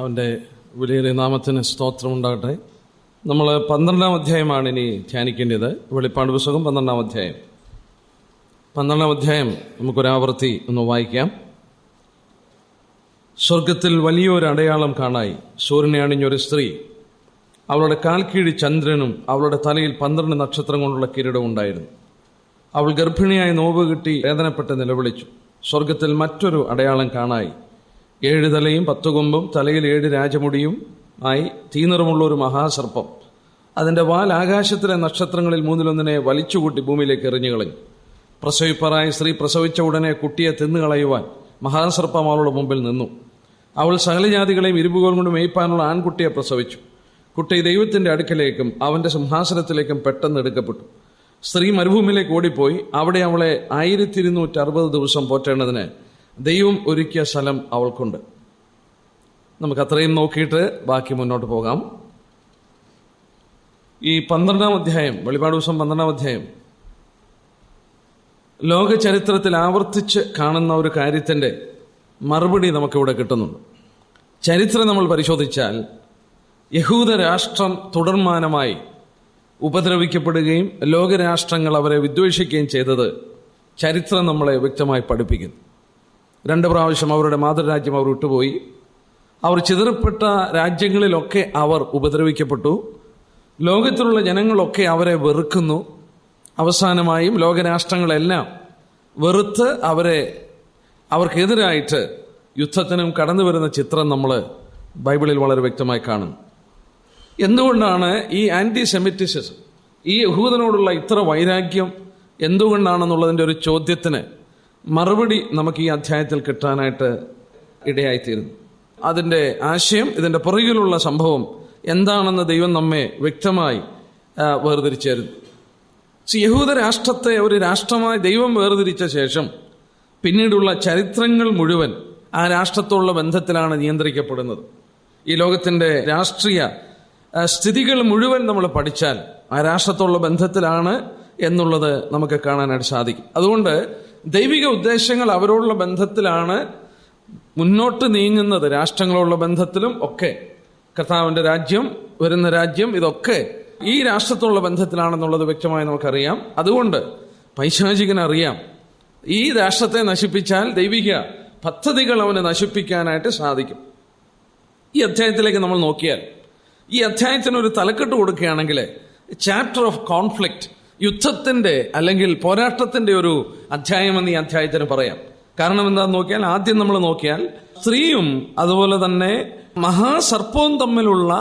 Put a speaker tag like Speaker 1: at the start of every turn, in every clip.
Speaker 1: അവൻ്റെ വിലയേറിയ നാമത്തിന് സ്തോത്രം ഉണ്ടാകട്ടെ. നമ്മൾ 12-ാം അധ്യായമാണ് ഇനി ധ്യാനിക്കേണ്ടത്. വെളിപ്പാട് പുസ്തകം 12-ാം അധ്യായം. 12-ാം അധ്യായം നമുക്കൊരാവർത്തി ഒന്ന് വായിക്കാം. സ്വർഗത്തിൽ വലിയൊരു അടയാളം കാണായി. സൂര്യനെ അണിഞ്ഞൊരു സ്ത്രീ, അവളുടെ കാൽക്കീഴി ചന്ദ്രനും അവളുടെ തലയിൽ 12 നക്ഷത്രം കൊണ്ടുള്ള കിരീടവും ഉണ്ടായിരുന്നു. അവൾ ഗർഭിണിയായി നോവ് കിട്ടി വേദനപ്പെട്ട് നിലവിളിച്ചു. സ്വർഗത്തിൽ മറ്റൊരു അടയാളം കാണായി. 7 തലയും 10 കൊമ്പും തലയിൽ 7 രാജമുടിയും ആയി തീനിറമുള്ള ഒരു മഹാസർപ്പം. അതിന്റെ വാൽ ആകാശത്തിലെ നക്ഷത്രങ്ങളിൽ 3-1 വലിച്ചുകൂട്ടി ഭൂമിയിലേക്ക് എറിഞ്ഞു കളഞ്ഞു. പ്രസവിപ്പറായ സ്ത്രീ പ്രസവിച്ച ഉടനെ കുട്ടിയെ തിന്നുകളയുവാൻ മഹാസർപ്പം അവളുടെ മുമ്പിൽ നിന്നു. അവൾ സകല ജാതികളെയും ഇരുമ്പുകൾ കൊണ്ട് മേയ്പ്പാനുള്ള ആൺകുട്ടിയെ പ്രസവിച്ചു. കുട്ടി ദൈവത്തിന്റെ അടുക്കലേക്കും അവന്റെ സിംഹാസനത്തിലേക്കും പെട്ടെന്ന് എടുക്കപ്പെട്ടു. സ്ത്രീ മരുഭൂമിയിലേക്ക് ഓടിപ്പോയി. അവിടെ അവളെ 1260 ദിവസം പോറ്റേണ്ടതിന് ദൈവം ഒരുക്കിയ സ്ഥലം അവൾക്കുണ്ട്. നമുക്ക് അത്രയും നോക്കിയിട്ട് ബാക്കി മുന്നോട്ട് പോകാം. ഈ 12-ാം അധ്യായം, വെളിപ്പാട് പുസ്തകം 12-ാം അധ്യായം, ലോക ചരിത്രത്തിൽ ആവർത്തിച്ച് കാണുന്ന ഒരു കാര്യത്തിന്റെ മറുപടി നമുക്കിവിടെ കിട്ടുന്നുണ്ട്. ചരിത്രം നമ്മൾ പരിശോധിച്ചാൽ യഹൂദ രാഷ്ട്രം തുടർമാനമായി ഉപദ്രവിക്കപ്പെടുകയും ലോകരാഷ്ട്രങ്ങൾ അവരെ വിദ്വേഷിക്കുകയും ചെയ്തത് ചരിത്രം നമ്മളെ വ്യക്തമായി പഠിപ്പിക്കുന്നു. 2 പ്രാവശ്യം അവരുടെ മാതൃരാജ്യം അവർ വിട്ടുപോയി. അവർ ചിതറപ്പെട്ട രാജ്യങ്ങളിലൊക്കെ അവർ ഉപദ്രവിക്കപ്പെട്ടു. ലോകത്തിലുള്ള ജനങ്ങളൊക്കെ അവരെ വെറുക്കുന്നു. അവസാനമായും ലോകരാഷ്ട്രങ്ങളെല്ലാം വെറുത്ത് അവർക്കെതിരായിട്ട് യുദ്ധത്തിനും കടന്നു വരുന്ന ചിത്രം നമ്മൾ ബൈബിളിൽ വളരെ വ്യക്തമായി കാണുന്നു. എന്തുകൊണ്ടാണ് ഈ ആന്റി സെമിറ്റിസിസം, ഈ യഹൂദനോടുള്ള ഇത്ര വൈരാഗ്യം എന്തുകൊണ്ടാണെന്നുള്ളതിൻ്റെ ഒരു ചോദ്യത്തിന് മറുപടി നമുക്ക് ഈ അധ്യായത്തിൽ കിട്ടാനായിട്ട് ഇടയായിത്തീരുന്നു. അതിൻ്റെ ആശയം, ഇതിൻ്റെ പുറകിലുള്ള സംഭവം എന്താണെന്ന് ദൈവം നമ്മെ വ്യക്തമായി വേർതിരിച്ചിരുന്നു. യഹൂദ രാഷ്ട്രത്തെ ഒരു രാഷ്ട്രമായി ദൈവം വേർതിരിച്ച ശേഷം പിന്നീടുള്ള ചരിത്രങ്ങൾ മുഴുവൻ ആ രാഷ്ട്രത്തോടുള്ള ബന്ധത്തിലാണ് നിയന്ത്രിക്കപ്പെടുന്നത്. ഈ ലോകത്തിൻ്റെ രാഷ്ട്രീയ സ്ഥിതികൾ മുഴുവൻ നമ്മൾ പഠിച്ചാൽ ആ രാഷ്ട്രത്തോടുള്ള ബന്ധത്തിലാണ് എന്നുള്ളത് നമുക്ക് കാണാനായിട്ട് സാധിക്കും. അതുകൊണ്ട് ദൈവിക ഉദ്ദേശങ്ങൾ അവരോടുള്ള ബന്ധത്തിലാണ് മുന്നോട്ട് നീങ്ങുന്നത്. രാഷ്ട്രങ്ങളോടുള്ള ബന്ധത്തിലും ഒക്കെ കർത്താവിന്റെ രാജ്യം, വരുന്ന രാജ്യം, ഇതൊക്കെ ഈ രാഷ്ട്രത്തോടുള്ള ബന്ധത്തിലാണെന്നുള്ളത് വ്യക്തമായി നമുക്കറിയാം. അതുകൊണ്ട് പൈശാചികനറിയാം, ഈ രാഷ്ട്രത്തെ നശിപ്പിച്ചാൽ ദൈവിക പദ്ധതികൾ അവന് നശിപ്പിക്കാനായിട്ട് സാധിക്കും. ഈ അധ്യായത്തിലേക്ക് നമ്മൾ നോക്കിയാൽ, ഈ അധ്യായത്തിന് ഒരു തലക്കെട്ട് കൊടുക്കുകയാണെങ്കിൽ ചാപ്റ്റർ ഓഫ് കോൺഫ്ലിക്റ്റ്, യുദ്ധത്തിന്റെ അല്ലെങ്കിൽ പോരാട്ടത്തിന്റെ ഒരു അധ്യായമെന്ന് ഈ അധ്യായത്തിന് പറയാം. കാരണം എന്താണെന്ന് നോക്കിയാൽ, ആദ്യം നമ്മൾ നോക്കിയാൽ സ്ത്രീയും അതുപോലെ തന്നെ മഹാസർപ്പവും തമ്മിലുള്ള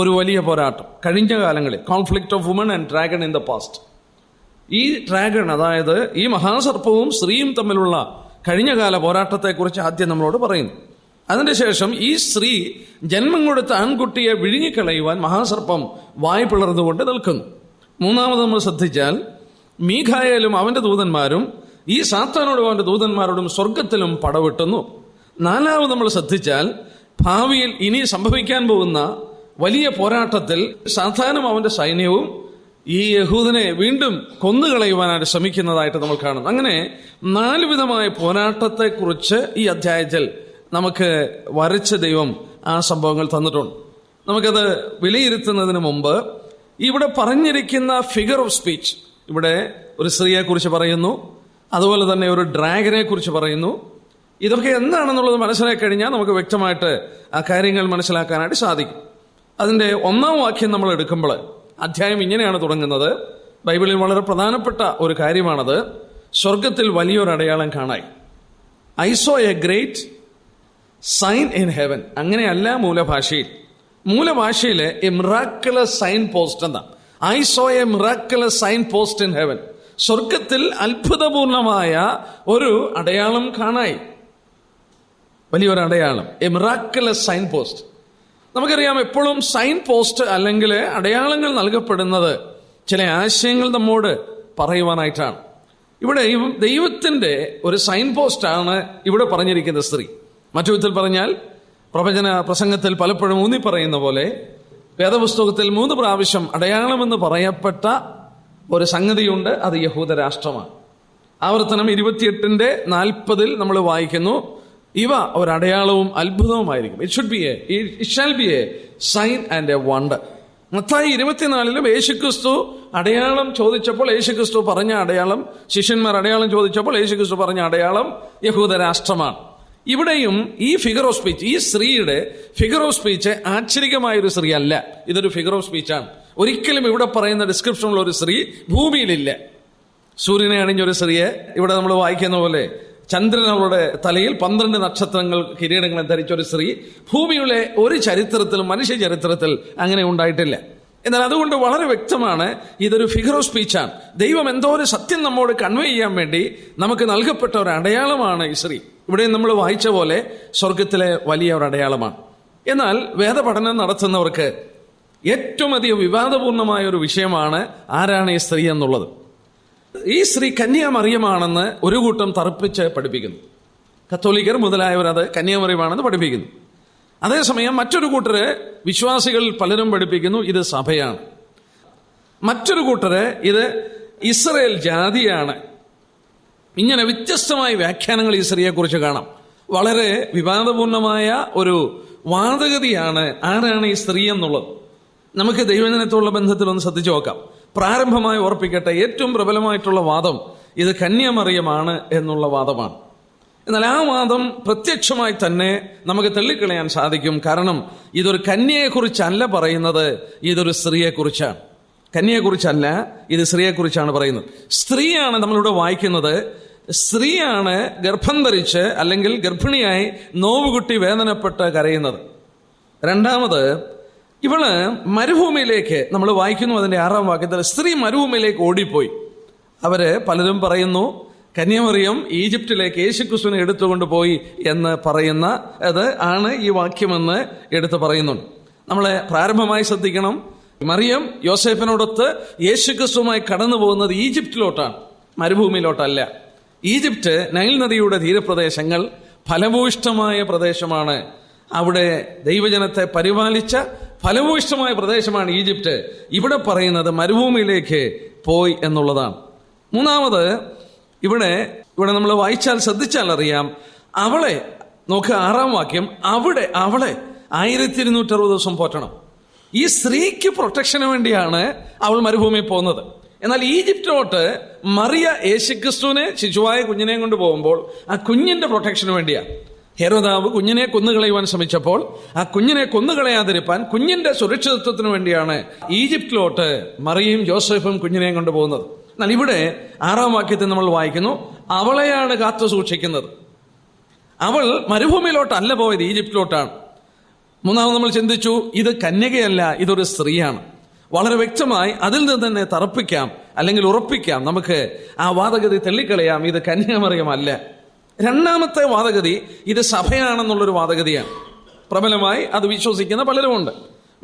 Speaker 1: ഒരു വലിയ പോരാട്ടം കഴിഞ്ഞ കാലങ്ങളിൽ, conflict of woman and dragon in the past. ഈ ഡ്രാഗൺ, അതായത് ഈ മഹാസർപ്പവും സ്ത്രീയും തമ്മിലുള്ള കഴിഞ്ഞകാല പോരാട്ടത്തെക്കുറിച്ച് ആദ്യം നമ്മളോട് പറയുന്നു. അതിനുശേഷം ഈ സ്ത്രീ ജന്മം കൊടുത്ത ആൺകുട്ടിയെ വിഴുങ്ങിക്കളയുവാൻ മഹാസർപ്പം വായ് പിളർന്നുകൊണ്ട് നിൽക്കുന്നു. മൂന്നാമത് നമ്മൾ ശ്രദ്ധിച്ചാൽ മീഖായേലും അവന്റെ ദൂതന്മാരും ഈ സാത്താനോടും അവന്റെ ദൂതന്മാരോടും സ്വർഗത്തിലും പടവെട്ടുന്നു. നാലാമത് നമ്മൾ ശ്രദ്ധിച്ചാൽ ഭാവിയിൽ ഇനി സംഭവിക്കാൻ പോകുന്ന വലിയ പോരാട്ടത്തിൽ സാത്താനും അവന്റെ സൈന്യവും ഈ യഹൂദനെ വീണ്ടും കൊന്നുകളയുവാനായിട്ട് ശ്രമിക്കുന്നതായിട്ട് നമ്മൾ കാണുന്നു. അങ്ങനെ 4 വിധമായ പോരാട്ടത്തെക്കുറിച്ച് ഈ അധ്യായത്തിൽ നമുക്ക് വരച്ച ദൈവം ആ സംഭവങ്ങൾ തന്നിട്ടുണ്ട്. നമുക്കത് വിലയിരുത്തുന്നതിന് മുമ്പ് ഇവിടെ പറഞ്ഞിരിക്കുന്ന ഫിഗർ ഓഫ് സ്പീച്ച്, ഇവിടെ ഒരു സ്ത്രീയെ കുറിച്ച് പറയുന്നു, അതുപോലെ തന്നെ ഒരു ഡ്രാഗനെ കുറിച്ച് പറയുന്നു. ഇതൊക്കെ എന്താണെന്നുള്ളത് മനസ്സിലാക്കി കഴിഞ്ഞാൽ നമുക്ക് വ്യക്തമായിട്ട് ആ കാര്യങ്ങൾ മനസ്സിലാക്കാനായിട്ട് സാധിക്കും. അതിന്റെ 1-ാം വാക്യം നമ്മൾ എടുക്കുമ്പോൾ അധ്യായം ഇങ്ങനെയാണ് തുടങ്ങുന്നത്. ബൈബിളിൽ വളരെ പ്രധാനപ്പെട്ട ഒരു കാര്യമാണത്. സ്വർഗത്തിൽ വലിയൊരു അടയാളം കാണായി. I saw a great sign in heaven. അങ്ങനെയല്ല മൂലഭാഷയിലെ എ മിറാക്കുലസ് സൈൻ പോസ്റ്റ് എന്നാണ്. I saw a miraculous signpost in heaven. സ്വർഗത്തിൽ അത്ഭുതപൂർണമായ ഒരു അടയാളം കാണായി, വലിയൊരു അടയാളം, എ മിറാക്കുലസ് സൈൻ പോസ്റ്റ്. നമുക്കറിയാം, എപ്പോഴും സൈൻ പോസ്റ്റ് അല്ലെങ്കിൽ അടയാളങ്ങൾ നൽകപ്പെടുന്നത് ചില ആശയങ്ങൾ നമ്മോട് പറയുവാനായിട്ടാണ്. ഇവിടെ ദൈവത്തിന്റെ ഒരു സൈൻ പോസ്റ്റാണ് ഇവിടെ പറഞ്ഞിരിക്കുന്ന സ്ത്രീ. മറ്റു വിധത്തിൽ പറഞ്ഞാൽ, പ്രവചന പ്രസംഗത്തിൽ പലപ്പോഴും ഊന്നി പറയുന്ന പോലെ വേദപുസ്തകത്തിൽ 3 പ്രാവശ്യം അടയാളമെന്ന് പറയപ്പെട്ട ഒരു സംഗതിയുണ്ട്. അത് യഹൂദ രാഷ്ട്രമാണ്. ആവർത്തനം 28:40 നമ്മൾ വായിക്കുന്നു, ഇവ ഒരടയാളവും അത്ഭുതവുമായിരിക്കും. It shall be a sign and a wonder. Mathai 24 Yeshukristu അടയാളം ചോദിച്ചപ്പോൾ യേശുക്രിസ്തു പറഞ്ഞ അടയാളം, ശിഷ്യന്മാർ അടയാളം ചോദിച്ചപ്പോൾ യേശുക്രിസ്തു പറഞ്ഞ അടയാളം യഹൂദരാഷ്ട്രമാണ്. ഇവിടെയും ഈ ഫിഗർ ഓഫ് സ്പീച്ച്, ഈ സ്ത്രീയുടെ ഫിഗർ ഓഫ് സ്പീച്ച് ആശ്ചര്യമായൊരു സ്ത്രീ അല്ല. ഇതൊരു ഫിഗർ ഓഫ് സ്പീച്ചാണ്. ഒരിക്കലും ഇവിടെ പറയുന്ന ഡിസ്ക്രിപ്ഷനുള്ള ഒരു സ്ത്രീ ഭൂമിയിലില്ല. സൂര്യനെ അണിഞ്ഞൊരു സ്ത്രീയെ ഇവിടെ നമ്മൾ വായിക്കുന്ന പോലെ ചന്ദ്രൻ അവളുടെ തലയിൽ 12 നക്ഷത്രങ്ങൾ കിരീടങ്ങൾ ധരിച്ച ഒരു സ്ത്രീ ഭൂമിയുടെ ഒരു ചരിത്രത്തിലും മനുഷ്യ ചരിത്രത്തിൽ അങ്ങനെ ഉണ്ടായിട്ടില്ല. എന്നാൽ അതുകൊണ്ട് വളരെ വ്യക്തമാണ് ഇതൊരു ഫിഗർ ഓഫ് സ്പീച്ചാണ്. ദൈവം എന്തോ ഒരു സത്യം നമ്മോട് കൺവേ ചെയ്യാൻ വേണ്ടി നമുക്ക് നൽകപ്പെട്ട ഒരു അടയാളമാണ് ഈ സ്ത്രീ. ഇവിടെ നമ്മൾ വായിച്ച പോലെ സ്വർഗത്തിലെ വലിയ ഒരു അടയാളമാണ്. എന്നാൽ വേദപഠനം നടത്തുന്നവർക്ക് ഏറ്റവും അധികം വിവാദപൂർണമായ ഒരു വിഷയമാണ് ആരാണ് ഈ സ്ത്രീ എന്നുള്ളത്. ഈ സ്ത്രീ കന്യാമറിയമാണെന്ന് ഒരു കൂട്ടം തർപ്പിച്ച് പഠിപ്പിക്കുന്നു. കത്തോലിക്കർ മുതലായവർ അത് കന്യാമറിയമാണെന്ന് പഠിപ്പിക്കുന്നു. അതേസമയം മറ്റൊരു കൂട്ടര്, വിശ്വാസികൾ പലരും പഠിപ്പിക്കുന്നു ഇത് സഭയാണ്. മറ്റൊരു കൂട്ടര് ഇത് ഇസ്രയേൽ ജാതിയാണ്. ഇങ്ങനെ വ്യത്യസ്തമായ വ്യാഖ്യാനങ്ങൾ ഈ സ്ത്രീയെ കുറിച്ച് കാണാം. വളരെ വിവാദപൂർണമായ ഒരു വാദഗതിയാണ് ആരാണ് ഈ സ്ത്രീ എന്നുള്ളത്. നമുക്ക് ദൈവജനത്തോടുള്ള ബന്ധത്തിൽ ഒന്ന് ശ്രദ്ധിച്ചു നോക്കാം. പ്രാരംഭമായി ഓർപ്പിക്കട്ടെ, ഏറ്റവും പ്രബലമായിട്ടുള്ള വാദം ഇത് കന്യാമറിയമാണ് എന്നുള്ള വാദമാണ്. എന്നാൽ ആ വാദം പ്രത്യക്ഷമായി തന്നെ നമുക്ക് തള്ളിക്കളയാൻ സാധിക്കും. കാരണം ഇതൊരു കന്യയെക്കുറിച്ചല്ല പറയുന്നത്, ഇതൊരു സ്ത്രീയെക്കുറിച്ചാണ്. കന്യയെക്കുറിച്ചല്ല, ഇത് സ്ത്രീയെക്കുറിച്ചാണ് പറയുന്നത്. സ്ത്രീയാണ് നമ്മളിവിടെ വായിക്കുന്നത്. സ്ത്രീയാണ് ഗർഭം ധരിച്ച് അല്ലെങ്കിൽ ഗർഭിണിയായി നോവുകുട്ടി വേദനപ്പെട്ട് കരയുന്നത്. രണ്ടാമത്, ഇവള് മരുഭൂമിയിലേക്ക്, നമ്മൾ വായിക്കുന്നു അതിന്റെ 6-ാം വാക്യത്തിൽ, സ്ത്രീ മരുഭൂമിയിലേക്ക് ഓടിപ്പോയി. അവര് പലരും പറയുന്നു കന്യാമറിയം ഈജിപ്തിലേക്ക് യേശുക്രിസ്തുവിനെ എടുത്തുകൊണ്ട് പോയി എന്ന് പറയുന്ന അത് ആണ് ഈ വാക്യമെന്ന് എടുത്ത് പറയുന്നുണ്ട്. നമ്മളെ പ്രാരംഭമായി ശ്രദ്ധിക്കണം, മറിയം യോസേഫിനോടൊത്ത് യേശുക്രിസ്തുവുമായി കടന്നു പോകുന്നത് ഈജിപ്തിലോട്ടാണ്, മരുഭൂമിയിലോട്ടല്ല. ഈജിപ്റ്റ് നൈൽ നദിയുടെ തീരപ്രദേശങ്ങൾ ഫലഭൂയിഷ്ഠമായ പ്രദേശമാണ്. അവിടെ ദൈവജനത്തെ പരിപാലിച്ച ഫലഭൂയിഷ്ഠമായ പ്രദേശമാണ് ഈജിപ്റ്റ്. ഇവിടെ പറയുന്നത് മരുഭൂമിയിലേക്ക് പോയി എന്നുള്ളതാണ്. മൂന്നാമത്, ഇവിടെ നമ്മൾ വായിച്ചാൽ ശ്രദ്ധിച്ചാൽ അറിയാം, അവളെ നോക്കുക 6-ാം വാക്യം, അവളെ 1260 ദിവസം പോറ്റണം. ഈ സ്ത്രീക്ക് പ്രൊട്ടക്ഷന് വേണ്ടിയാണ് അവൾ മരുഭൂമിയിൽ പോകുന്നത്. എന്നാൽ ഈജിപ്തിലോട്ട് മറിയ യേശുക്രിസ്തുവിനെ, ശിശുവായ കുഞ്ഞിനെ കൊണ്ട് പോകുമ്പോൾ ആ കുഞ്ഞിന്റെ പ്രൊട്ടക്ഷന് വേണ്ടിയാണ്. ഹെരോദാവ് കുഞ്ഞിനെ കൊന്നുകളയുവാൻ ശ്രമിച്ചപ്പോൾ ആ കുഞ്ഞിനെ കൊന്നുകളയാതിരിപ്പാൻ, കുഞ്ഞിന്റെ സുരക്ഷിതത്വത്തിന് വേണ്ടിയാണ് ഈജിപ്തിലോട്ട് മറിയയും ജോസഫും കുഞ്ഞിനെയും കൊണ്ടുപോകുന്നത്. എന്നാൽ ഇവിടെ 6-ാം വാക്യത്തിൽ നമ്മൾ വായിക്കുന്നു, അവളെയാണ് കാത്തു സൂക്ഷിക്കുന്നത്. അവൾ മരുഭൂമിയിലോട്ടല്ല പോയത്, ഈജിപ്തിലോട്ടാണ്. മൂന്നാമത് നമ്മൾ ചിന്തിച്ചു, ഇത് കന്യകയല്ല, ഇതൊരു സ്ത്രീയാണ്. വളരെ വ്യക്തമായി അതിൽ നിന്ന് തന്നെ തറപ്പിക്കാം അല്ലെങ്കിൽ ഉറപ്പിക്കാം, നമുക്ക് ആ വാദഗതി തള്ളിക്കളയാം, ഇത് കന്യാമറിയമല്ല. രണ്ടാമത്തെ വാദഗതി ഇത് സഭയാണെന്നുള്ളൊരു വാദഗതിയാണ്. പ്രബലമായി അത് വിശ്വസിക്കുന്ന പലരുമുണ്ട്.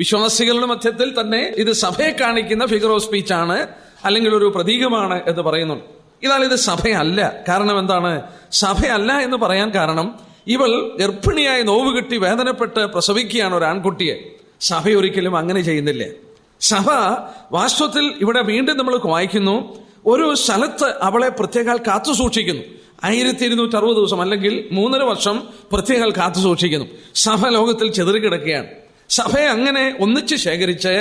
Speaker 1: വിശ്വാസികളുടെ മധ്യത്തിൽ തന്നെ ഇത് സഭയെ കാണിക്കുന്ന ഫിഗർ ഓഫ് സ്പീച്ചാണ് അല്ലെങ്കിൽ ഒരു പ്രതീകമാണ് എന്ന് പറയുന്നുണ്ട്. എന്നാൽ ഇത് സഭയല്ല. കാരണം എന്താണ് സഭയല്ല എന്ന് പറയാൻ കാരണം? ഇവൾ ഗർഭിണിയായി നോവ് കിട്ടി വേദനപ്പെട്ട് പ്രസവിക്കുകയാണ് ഒരു ആൺകുട്ടിയെ. സഭ ഒരിക്കലും അങ്ങനെ ചെയ്യുന്നില്ല. സഭ വാസ്തവത്തിൽ ഇവിടെ വീണ്ടും നമ്മൾ വായിക്കുന്നു, ഒരു സ്ഥലത്ത് അവളെ പ്രത്യേകം കാത്തു സൂക്ഷിക്കുന്നു. 1260 ദിവസം അല്ലെങ്കിൽ 3.5 വർഷം പ്രത്യേകം കാത്തു സൂക്ഷിക്കുന്നു. സഭ ലോകത്തിൽ ചെതറിക്കിടക്കുകയാണ്. സഭയെ അങ്ങനെ ഒന്നിച്ച് ശേഖരിച്ച്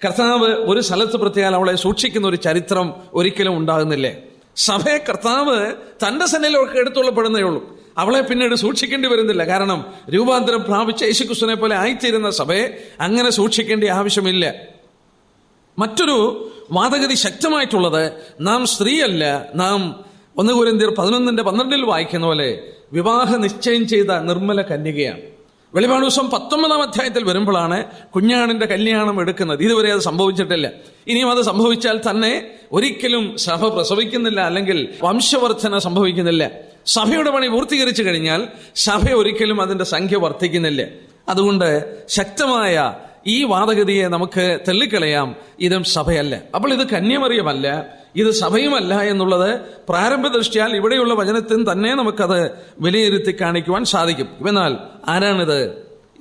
Speaker 1: കർത്താവ് ഒരു സ്ഥലത്ത് പ്രത്യേകം അവളെ സൂക്ഷിക്കുന്ന ഒരു ചരിത്രം ഒരിക്കലും ഉണ്ടാകുന്നില്ലേ. സഭയെ കർത്താവ് തന്റെ സന്നിധിയിലൊക്കെ എടുത്തുള്ളപ്പെടുന്നേ ഉള്ളൂ. അവളെ പിന്നീട് സൂക്ഷിക്കേണ്ടി വരുന്നില്ല. കാരണം രൂപാന്തരം പ്രാപിച്ച യേശുക്രിസ്തുവിനെ പോലെ ആയിത്തീരുന്ന സഭയെ അങ്ങനെ സൂക്ഷിക്കേണ്ട ആവശ്യമില്ല. മറ്റൊരു വാദഗതി ശക്തമായിട്ടുള്ളത്, നാം സ്ത്രീയല്ല, നാം 1 കൊരിന്ത്യർ 11:12 വായിക്കുന്ന പോലെ വിവാഹ നിശ്ചയം ചെയ്ത നിർമ്മല കന്യകയാണ്. വെളിപാട് ദിവസം 19-ാം അധ്യായത്തിൽ വരുമ്പോഴാണ് കുഞ്ഞാണിന്റെ കല്യാണം എടുക്കുന്നത്. ഇതുവരെ അത് സംഭവിച്ചിട്ടില്ല. ഇനിയും അത് സംഭവിച്ചാൽ തന്നെ ഒരിക്കലും സഭ പ്രസവിക്കുന്നില്ല അല്ലെങ്കിൽ വംശവർദ്ധന സംഭവിക്കുന്നില്ല. സഭയുടെ പണി പൂർത്തീകരിച്ചു കഴിഞ്ഞാൽ സഭ ഒരിക്കലും അതിന്റെ സംഖ്യ വർദ്ധിക്കുന്നില്ല. അതുകൊണ്ട് ശക്തമായ ഈ വാദഗതിയെ നമുക്ക് തള്ളിക്കളയാം. ഇതും സഭയല്ല. അപ്പോൾ ഇത് കന്യാമറിയമല്ല, ഇത് സഭയുമല്ല എന്നുള്ളത് പ്രാരംഭ ദൃഷ്ടിയാൽ ഇവിടെയുള്ള വചനത്തിൽ തന്നെ നമുക്കത് വിലയിരുത്തി കാണിക്കുവാൻ സാധിക്കും. എന്നാൽ ആരാണിത്?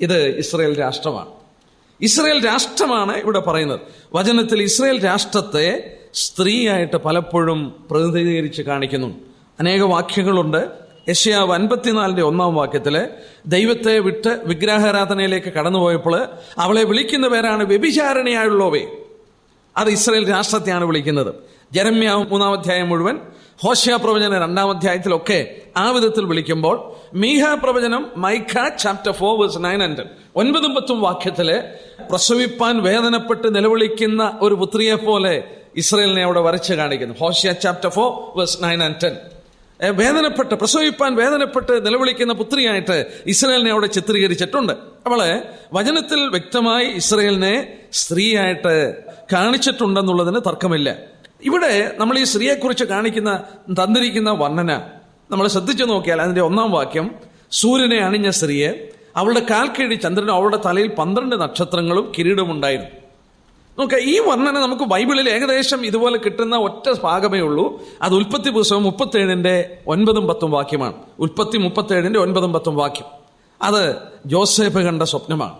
Speaker 1: ഇത് ഇസ്രായേൽ രാഷ്ട്രമാണ്. ഇസ്രായേൽ രാഷ്ട്രമാണ് ഇവിടെ പറയുന്നത്. വചനത്തിൽ ഇസ്രായേൽ രാഷ്ട്രത്തെ സ്ത്രീയായിട്ട് പലപ്പോഴും പ്രതിനിധീകരിച്ച് കാണിക്കുന്നു. അനേക വാക്യങ്ങളുണ്ട്. യെശയ്യാവ് 54:1 ദൈവത്തെ വിട്ട് വിഗ്രഹാരാധനയിലേക്ക് കടന്നുപോയപ്പോൾ അവളെ വിളിക്കുന്ന പേരാണ് വ്യഭിചാരിണിയായുള്ളവേ. അത് ഇസ്രായേൽ രാഷ്ട്രത്തെയാണ് വിളിക്കുന്നത്. യെരമ്യാവ് 3 മുഴുവൻ, ഹോശേയ പ്രവചനം 2 ആ വിധത്തിൽ വിളിക്കുമ്പോൾ, മീഖ പ്രവചനം മൈഖ ചാപ്റ്റർ 4:9 9 10 പ്രസവിപ്പാൻ വേദനപ്പെട്ട് നിലവിളിക്കുന്ന ഒരു പുത്രിയെ പോലെ ഇസ്രായേലിനെ അവിടെ വരച്ച് കാണിക്കുന്നു. ഹോശേയ ചാപ്റ്റർ 4:9 വേദനപ്പെട്ട്, പ്രസവിപ്പാൻ വേദനപ്പെട്ട് നിലവിളിക്കുന്ന പുത്രിയായിട്ട് ഇസ്രായേലിനെ അവിടെ ചിത്രീകരിച്ചിട്ടുണ്ട്. അവള് വചനത്തിൽ വ്യക്തമായി ഇസ്രായേലിനെ സ്ത്രീയായിട്ട് കാണിച്ചിട്ടുണ്ടെന്നുള്ളതിന് തർക്കമില്ല. ഇവിടെ നമ്മൾ ഈ സ്ത്രീയെക്കുറിച്ച് തന്നിരിക്കുന്ന വർണ്ണന നമ്മൾ ശ്രദ്ധിച്ചു നോക്കിയാൽ അതിന്റെ 1 വാക്യം, സൂര്യനെ അണിഞ്ഞ സ്ത്രീയെ, അവളുടെ കാൽക്കീഴി ചന്ദ്രനും അവളുടെ തലയിൽ 12 നക്ഷത്രങ്ങളും കിരീടമുണ്ടായിരുന്നു. നോക്ക, ഈ വർണ്ണന നമുക്ക് ബൈബിളിൽ ഏകദേശം ഇതുപോലെ കിട്ടുന്ന ഒറ്റ ഭാഗമേ ഉള്ളൂ. അത് ഉൽപ്പത്തി പുസ്തകം 37 9 10 വാക്യമാണ്. ഉൽപ്പത്തി 37 9 10 വാക്യം. അത് ജോസേഫ് കണ്ട സ്വപ്നമാണ്.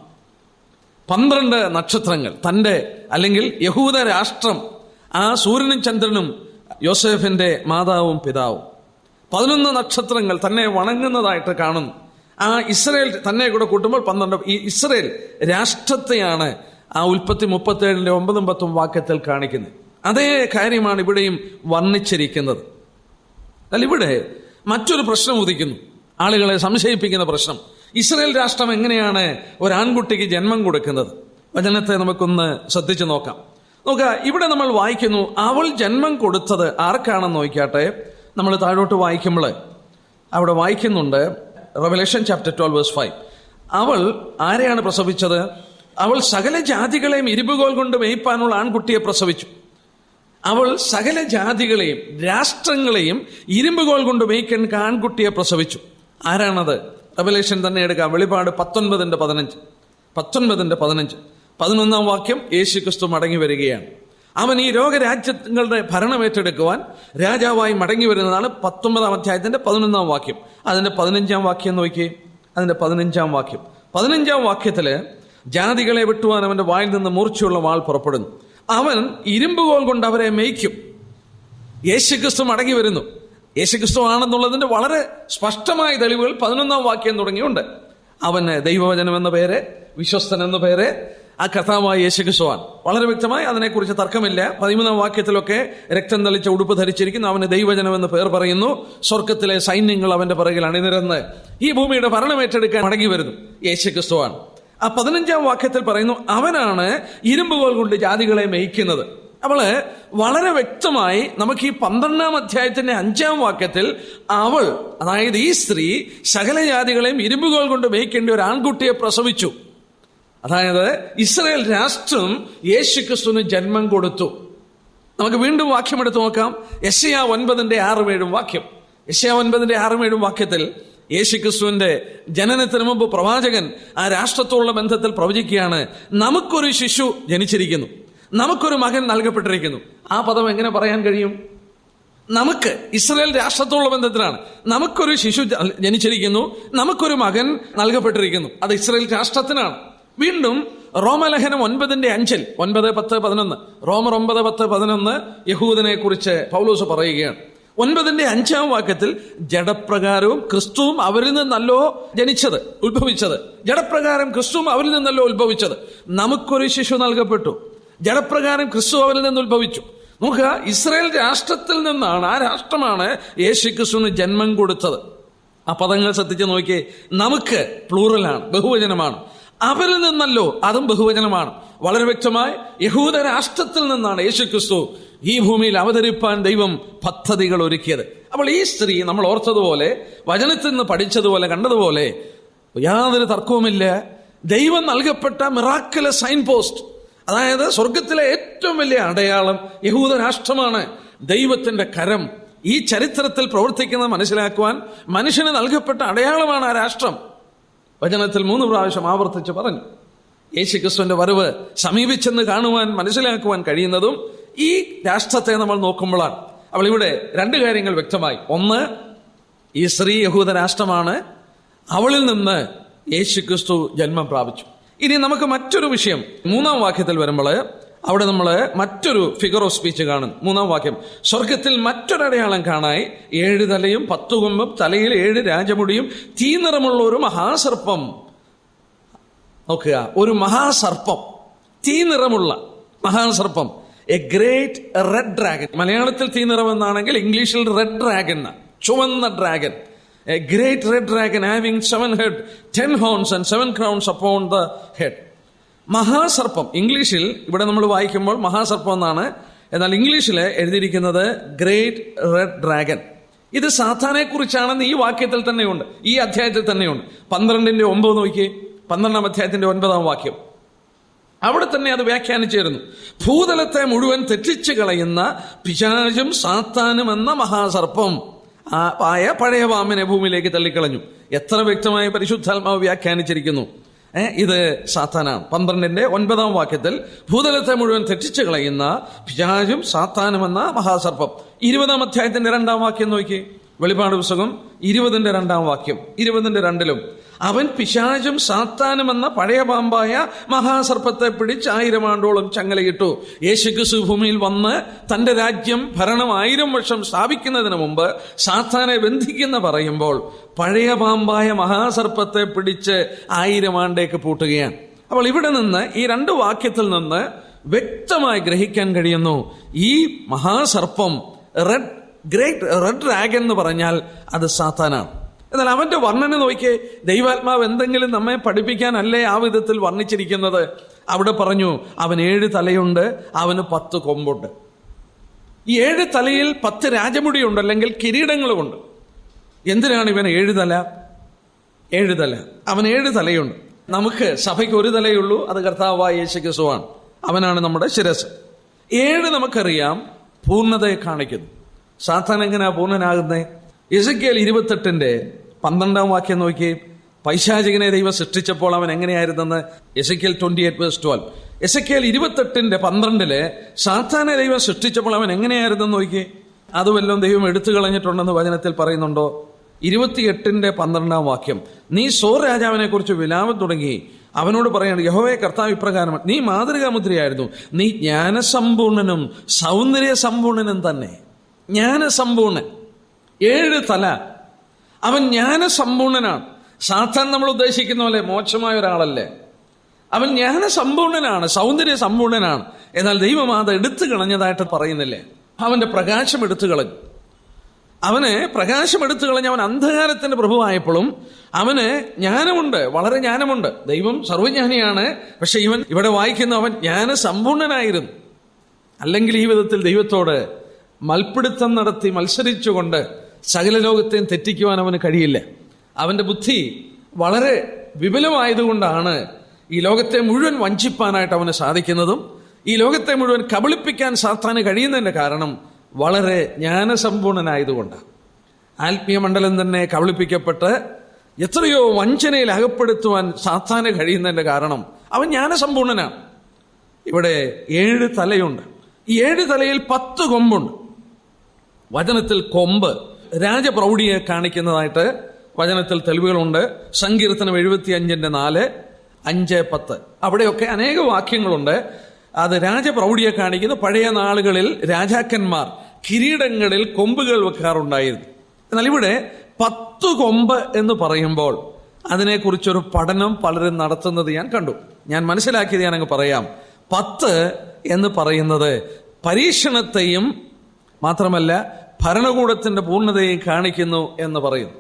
Speaker 1: 12 നക്ഷത്രങ്ങൾ തന്റെ, അല്ലെങ്കിൽ യഹൂദ രാഷ്ട്രം, ആ സൂര്യനും ചന്ദ്രനും യോസേഫിന്റെ മാതാവും പിതാവും, 11 നക്ഷത്രങ്ങൾ തന്നെ വണങ്ങുന്നതായിട്ട് കാണുന്നു. ആ ഇസ്രായേൽ തന്നെ കൂടെ കൂട്ടുമ്പോൾ 12. ഈ ഇസ്രായേൽ രാഷ്ട്രത്തെയാണ് ആ ഉൽപ്പത്തി 37 9 10 വാക്യത്തിൽ കാണിക്കുന്നത്. അതേ കാര്യമാണ് ഇവിടെയും വർണ്ണിച്ചിരിക്കുന്നത്. എന്നാൽ ഇവിടെ മറ്റൊരു പ്രശ്നം ഉദിക്കുന്നു, ആളുകളെ സംശയിപ്പിക്കുന്ന പ്രശ്നം. ഇസ്രായേൽ രാഷ്ട്രം എങ്ങനെയാണ് ഒരു ആൺകുട്ടിക്ക് ജന്മം കൊടുക്കുന്നത്? വചനത്തെ നമുക്കൊന്ന് ശ്രദ്ധിച്ചു നോക്കാം. ഇവിടെ നമ്മൾ വായിക്കുന്നു, അവൾ ജന്മം കൊടുത്തത് ആർക്കാണെന്ന് നോക്കിയാട്ടെ. നമ്മൾ താഴോട്ട് വായിക്കുമ്പോൾ അവിടെ വായിക്കുന്നുണ്ട്, റെവലേഷൻ ചാപ്റ്റർ 12:5. അവൾ ആരെയാണ് പ്രസവിച്ചത്? അവൾ സകല ജാതികളെയും ഇരുമ്പുകോൽ കൊണ്ട് മേയ്പ്പാനുള്ള ആൺകുട്ടിയെ പ്രസവിച്ചു. അവൾ സകല ജാതികളെയും രാഷ്ട്രങ്ങളെയും ഇരുമ്പുകോൽ കൊണ്ട് മേയ്ക്കാൻ ആൺകുട്ടിയെ പ്രസവിച്ചു. ആരാണത്? റെവലേഷൻ തന്നെ എടുക്കാം. വെളിപാട് 19:15. 19:15 11 വാക്യം, യേശു ക്രിസ്തു മടങ്ങി വരികയാണ്. അവൻ ഈ ലോകരാജ്യങ്ങളുടെ ഭരണം ഏറ്റെടുക്കുവാൻ രാജാവായി മടങ്ങി വരുന്നതാണ്. 19 11 വാക്യം. അതിന്റെ 15 വാക്യം നോക്കിയേ. അതിന്റെ 15 വാക്യം. 15 വാക്യത്തില് ജാതികളെ വെട്ടുവാൻ അവന്റെ വായിൽ നിന്ന് മൂർച്ചയുള്ള വാൾ പുറപ്പെടുന്നു. അവൻ ഇരുമ്പുകോൽ കൊണ്ട് അവരെ മേയ്ക്കും. യേശുക്രിസ്തു മടങ്ങി വരുന്നു. യേശുക്രിസ്തു ആണെന്നുള്ളതിന്റെ വളരെ സ്പഷ്ടമായ തെളിവുകൾ 11 വാക്യം തുടങ്ങിയുണ്ട്. അവന് ദൈവവചനം എന്ന പേര്, വിശ്വസ്തൻ എന്ന പേര്, ആ കർത്താവായ യേശുക്രിസ്തുവാണ്. വളരെ വ്യക്തമായി അതിനെക്കുറിച്ച് തർക്കമില്ല. 13 വാക്യത്തിലൊക്കെ രക്തം തളിച്ച ഉടുപ്പ് ധരിച്ചിരിക്കുന്നു. അവന് ദൈവജനം എന്ന് പേർ പറയുന്നു. സ്വർഗത്തിലെ സൈന്യങ്ങൾ അവന്റെ പിറകിൽ അണിനിരന്ന് ഈ ഭൂമിയുടെ ഭരണം ഏറ്റെടുക്കാൻ മടങ്ങി വരുന്നു. യേശുക്രിസ്തുവാണ്. ആ 15 വാക്യത്തിൽ പറയുന്നു, അവനാണ് ഇരുമ്പുകോൽ കൊണ്ട് ജാതികളെ മേയ്ക്കുന്നത്. അവള് വളരെ വ്യക്തമായി നമുക്ക് ഈ 12 അധ്യായത്തിന്റെ 5 വാക്യത്തിൽ അവൾ, അതായത് ഈ സ്ത്രീ, സകല ജാതികളെയും ഇരുമ്പുകോൽ കൊണ്ട് മേയ്ക്കേണ്ട ഒരു ആൺകുട്ടിയെ പ്രസവിച്ചു. അതായത് ഇസ്രായേൽ രാഷ്ട്രം യേശുക്രിസ്തുവിന് ജന്മം കൊടുത്തു. നമുക്ക് വീണ്ടും വാക്യം എടുത്തു നോക്കാം. യെശയ്യാ 9:6-7 വാക്യം. യെശയ്യാ 9:6-7 വാക്യത്തിൽ യേശുക്രിസ്തുവിന്റെ ജനനത്തിന് മുമ്പ് പ്രവാചകൻ ആ രാഷ്ട്രത്തോടുള്ള ബന്ധത്തിൽ പ്രവചിക്കുകയാണ്, നമുക്കൊരു ശിശു ജനിച്ചിരിക്കുന്നു, നമുക്കൊരു മകൻ നൽകപ്പെട്ടിരിക്കുന്നു. ആ പദം എങ്ങനെ പറയാൻ കഴിയും? നമുക്ക്, ഇസ്രായേൽ രാഷ്ട്രത്തോടുള്ള ബന്ധത്തിലാണ്. നമുക്കൊരു ശിശു ജനിച്ചിരിക്കുന്നു, നമുക്കൊരു മകൻ നൽകപ്പെട്ടിരിക്കുന്നു. അത് ഇസ്രായേൽ രാഷ്ട്രത്തിനാണ്. വീണ്ടും റോമലേഖനം 9:5 9, 10, 11 റോമർ 9, 10, 11 യഹൂദനെ കുറിച്ച് പൗലോസ് പറയുകയാണ്. 9:5 വാക്യത്തിൽ ജഡപ്രകാരവും ക്രിസ്തുവും അവരിൽ നിന്നല്ലോ ജനിച്ചത്, ഉത്ഭവിച്ചത്. ജഡപ്രകാരം ക്രിസ്തുവും അവരിൽ നിന്നല്ലോ ഉത്ഭവിച്ചത്. നമുക്കൊരു ശിശു നൽകപ്പെട്ടു. ജഡപ്രകാരം ക്രിസ്തു അവരിൽ നിന്ന് ഉത്ഭവിച്ചു. നോക്കുക, ഇസ്രായേൽ രാഷ്ട്രത്തിൽ നിന്നാണ്, ആ രാഷ്ട്രമാണ് യേശുക്രിസ്തുവിന് ജന്മം കൊടുത്തത്. ആ പദങ്ങൾ ശ്രദ്ധിച്ച് നോക്കിയേ. നമുക്ക് പ്ലൂറലാണ്, ബഹുവചനമാണ്. അവരിൽ നിന്നല്ലോ, അതും ബഹുവചനമാണ്. വളരെ വ്യക്തമായി യഹൂദ രാഷ്ട്രത്തിൽ നിന്നാണ് യേശുക്രിസ്തു ഈ ഭൂമിയിൽ അവതരിപ്പാൻ ദൈവം പദ്ധതികൾ ഒരുക്കിയത്. അപ്പോൾ ഈ സ്ത്രീ, നമ്മൾ ഓർത്തതുപോലെ, വചനത്തിൽ നിന്ന് പഠിച്ചതുപോലെ, കണ്ടതുപോലെ, യാതൊരു തർക്കവുമില്ല, ദൈവം നൽകപ്പെട്ട മിറാക്കുലസ് സൈൻ പോസ്റ്റ്, അതായത് സ്വർഗത്തിലെ ഏറ്റവും വലിയ അടയാളം യഹൂദ രാഷ്ട്രമാണ്. ദൈവത്തിന്റെ കരം ഈ ചരിത്രത്തിൽ പ്രവർത്തിക്കുന്നത് മനസ്സിലാക്കുവാൻ മനുഷ്യന് നൽകപ്പെട്ട അടയാളമാണ് ആ രാഷ്ട്രം. വചനത്തിൽ 3 പ്രാവശ്യം ആവർത്തിച്ച് പറഞ്ഞു. യേശുക്രിസ്തുവിന്റെ വരവ് സമീപിച്ചെന്ന് കാണുവാൻ, മനസ്സിലാക്കുവാൻ കഴിയുന്നതും ഈ രാഷ്ട്രത്തെ നമ്മൾ നോക്കുമ്പോഴാണ്. അവൾ ഇവിടെ 2 കാര്യങ്ങൾ വ്യക്തമായി. ഒന്ന്, ഈ സ്ത്രീ യഹൂദ രാഷ്ട്രമാണ്, അവളിൽ നിന്ന് യേശുക്രിസ്തു ജന്മം പ്രാപിച്ചു. ഇനി നമുക്ക് മറ്റൊരു വിഷയം 3 വാക്യത്തിൽ വരുമ്പോൾ, അവിടെ നമ്മൾ മറ്റൊരു ഫിഗർ ഓഫ് സ്പീച്ച് കാണും. 3-ാം വാക്യം, സ്വർഗത്തിൽ മറ്റൊരടയാളം കാണായി, 7 തലയും 10 കൊമ്പും, തലയിൽ 7 രാജമുടിയും, തീ നിറമുള്ള ഒരു മഹാസർപ്പം. നോക്കുക, ഒരു മഹാസർപ്പം, തീ നിറമുള്ള മഹാസർപ്പം, എ ഗ്രേറ്റ് റെഡ് ഡ്രാഗൺ. മലയാളത്തിൽ തീ നിറമെന്നാണെങ്കിൽ ഇംഗ്ലീഷിൽ റെഡ് ഡ്രാഗൺ, ചുവന്ന dragon. A great red dragon having 7 heads, 10 horns and 7 crowns upon the head. മഹാസർപ്പം. ഇംഗ്ലീഷിൽ ഇവിടെ നമ്മൾ വായിക്കുമ്പോൾ മഹാസർപ്പം എന്നാണ്, എന്നാൽ ഇംഗ്ലീഷിൽ എഴുതിയിരിക്കുന്നത് ഗ്രേറ്റ് റെഡ് ഡ്രാഗൺ. ഇത് സാത്താനെ കുറിച്ചാണെന്ന് ഈ വാക്യത്തിൽ തന്നെയുണ്ട്, ഈ അധ്യായത്തിൽ തന്നെയുണ്ട്. 12:9 നോക്കിയേ, 12-ാം അധ്യായത്തിന്റെ 9-ാം വാക്യം. അവിടെ തന്നെ അത് വ്യാഖ്യാനിച്ചിരുന്നു. ഭൂതലത്തെ മുഴുവൻ തെറ്റിച്ചു കളയുന്ന പിശാചും സാത്താനും എന്ന മഹാസർപ്പം ആയ പഴയ പാമ്പിനെ ഭൂമിയിലേക്ക് തള്ളിക്കളഞ്ഞു. എത്ര വ്യക്തമായി പരിശുദ്ധാത്മാവ് വ്യാഖ്യാനിച്ചിരിക്കുന്നു. ഇത് സാത്താനാണ്. 12-9 വാക്യത്തിൽ ഭൂതലത്തെ മുഴുവൻ തെറ്റിച്ചു കളയുന്ന പിശാചും സാത്താനും എന്ന മഹാസർപ്പം. 20-ാം അധ്യായത്തിന്റെ 2-ാം വാക്യം നോക്കി, വെളിപ്പാട് പുസ്തകം 20-ന്റെ 2-ാം വാക്യം. 20-2 അവൻ പിശാചും സാത്താനും എന്ന പഴയ പാമ്പായ മഹാസർപ്പത്തെ പിടിച്ച് 1000 ആണ്ടോളം ചങ്ങലയിട്ടു. യേശുക്രിസ്തു ഭൂമിയിൽ വന്ന് തന്റെ രാജ്യം ഭരണം 1000 വർഷം സ്ഥാപിക്കുന്നതിന് മുമ്പ് സാത്താനെ ബന്ധിക്കുന്ന പറയുമ്പോൾ പഴയ പാമ്പായ മഹാസർപ്പത്തെ പിടിച്ച് 1000 ആണ്ടേക്ക് പൂട്ടുകയാണ്. അപ്പോൾ ഇവിടെ നിന്ന് ഈ 2 വാക്യത്തിൽ നിന്ന് വ്യക്തമായി ഗ്രഹിക്കാൻ കഴിയുന്നു, ഈ മഹാസർപ്പം ഗ്രേറ്റ് റെഡ് ഡ്രാഗൺ എന്ന് പറഞ്ഞാൽ അത് സാത്താനാണ്. എന്നാൽ അവന്റെ വർണ്ണന നോക്കിയേ, ദൈവാത്മാവ് എന്തെങ്കിലും നമ്മെ പഠിപ്പിക്കാനല്ലേ ആ വിധത്തിൽ വർണ്ണിച്ചിരിക്കുന്നത്. അവിടെ പറഞ്ഞു, അവൻ 7 തലയുണ്ട്, അവന് 10 കൊമ്പുണ്ട്. ഈ 7 തലയിൽ 10 രാജമുടിയുണ്ട്, അല്ലെങ്കിൽ കിരീടങ്ങളുമുണ്ട്. എന്തിനാണ് ഇവൻ 7 തല? 7 തല, അവൻ 7 തലയുണ്ട്. നമുക്ക് സഭയ്ക്ക് 1 തലയുള്ളൂ, അത് കർത്താവായ യേശുക്രിസ്തുവാണ്. അവനാണ് നമ്മുടെ ശിരസ്. 7 നമുക്കറിയാം പൂർണ്ണതയെ കാണിക്കുന്നു. സാത്താൻ എങ്ങനെയാ പൂർണ്ണനാകുന്നേ? എസെക്കിയേൽ 28:12 വാക്യം നോക്കി, പൈശാചികനെ ദൈവം സൃഷ്ടിച്ചപ്പോൾ അവൻ എങ്ങനെയായിരുന്നെന്ന്. എസെക്കിയേൽ 28:12. എസെക്കിയേൽ 28:12 സാത്താനെ ദൈവം സൃഷ്ടിച്ചപ്പോൾ അവൻ എങ്ങനെയായിരുന്നെന്ന് നോക്കി. അത് വല്ലതും ദൈവം എടുത്തു കളഞ്ഞിട്ടുണ്ടെന്ന് വചനത്തിൽ പറയുന്നുണ്ടോ? 28:12 വാക്യം, നീ സോർ രാജാവിനെ കുറിച്ച് വിലാപം തുടങ്ങി. അവനോട് പറയാണ്, യഹോവേ കർത്താവ് ഇപ്രകാരം, നീ മാതൃകാമുദ്രയായിരുന്നു, നീ ജ്ഞാനസമ്പൂർണനും സൗന്ദര്യ സമ്പൂർണനും തന്നെ. ജ്ഞാനസമ്പൂർണൻ, 7 തല, അവൻ ജ്ഞാനസമ്പൂർണനാണ്. സാത്താൻ നമ്മൾ ഉദ്ദേശിക്കുന്ന പോലെ മോശമായ ഒരാളല്ലേ. അവൻ ജ്ഞാനസമ്പൂർണനാണ്, സൗന്ദര്യ സമ്പൂർണനാണ്. എന്നാൽ ദൈവം അത് എടുത്തു കളഞ്ഞതായിട്ട് പറയുന്നില്ലേ. അവന്റെ പ്രകാശം എടുത്തു കളഞ്ഞു. അവന് പ്രകാശം എടുത്തു കളഞ്ഞ് അവൻ അന്ധകാരത്തിന്റെ പ്രഭുവായപ്പോഴും അവന് ജ്ഞാനമുണ്ട്, വളരെ ജ്ഞാനമുണ്ട്. ദൈവം സർവജ്ഞാനിയാണ്. പക്ഷെ ഇവൻ ഇവിടെ വായിക്കുന്ന അവൻ ജ്ഞാനസമ്പൂർണനായിരുന്നു. അല്ലെങ്കിൽ ഈ വിധത്തിൽ ദൈവത്തോട് മൽപ്പിടുത്തം നടത്തി മത്സരിച്ചുകൊണ്ട് സകല ലോകത്തെയും തെറ്റിക്കുവാൻ അവന് കഴിയില്ല. അവന്റെ ബുദ്ധി വളരെ വിപുലമായതുകൊണ്ടാണ് ഈ ലോകത്തെ മുഴുവൻ വഞ്ചിപ്പാനായിട്ട് അവന് സാധിക്കുന്നതും ഈ ലോകത്തെ മുഴുവൻ കബളിപ്പിക്കാൻ സാത്താന് കഴിയുന്നതിന്റെ കാരണം വളരെ ജ്ഞാനസമ്പൂർണനായതുകൊണ്ടാണ്. ആത്മീയ മണ്ഡലം തന്നെ കബളിപ്പിക്കപ്പെട്ട് എത്രയോ വഞ്ചനയിൽ അകപ്പെടുത്തുവാൻ സാത്താന് കഴിയുന്നതിന്റെ കാരണം അവൻ ജ്ഞാനസമ്പൂർണനാണ്. ഇവിടെ 7 തലയുണ്ട്. ഈ 7 തലയിൽ 10 കൊമ്പുണ്ട്. വചനത്തിൽ കൊമ്പ് രാജപ്രൗഢിയെ കാണിക്കുന്നതായിട്ട് വചനത്തിൽ തെളിവുകളുണ്ട്. സങ്കീർത്തനം 75:4, 5-10 അവിടെയൊക്കെ അനേക വാക്യങ്ങളുണ്ട്. അത് രാജപ്രൗഢിയെ കാണിക്കുന്നു. പഴയ നാളുകളിൽ രാജാക്കന്മാർ കിരീടങ്ങളിൽ കൊമ്പുകൾ വെക്കാറുണ്ടായിരുന്നു. എന്നാൽ ഇവിടെ 10 കൊമ്പ് എന്ന് പറയുമ്പോൾ അതിനെക്കുറിച്ചൊരു പഠനം പലരും നടത്തുന്നത് ഞാൻ കണ്ടു. ഞാൻ മനസ്സിലാക്കിയത് ഞാനങ്ങ് പറയാം. 10 എന്ന് പറയുന്നത് പരീക്ഷണത്തെയും മാത്രമല്ല ഭരണകൂടത്തിന്റെ പൂർണ്ണതയെയും കാണിക്കുന്നു എന്ന് പറയുന്നു.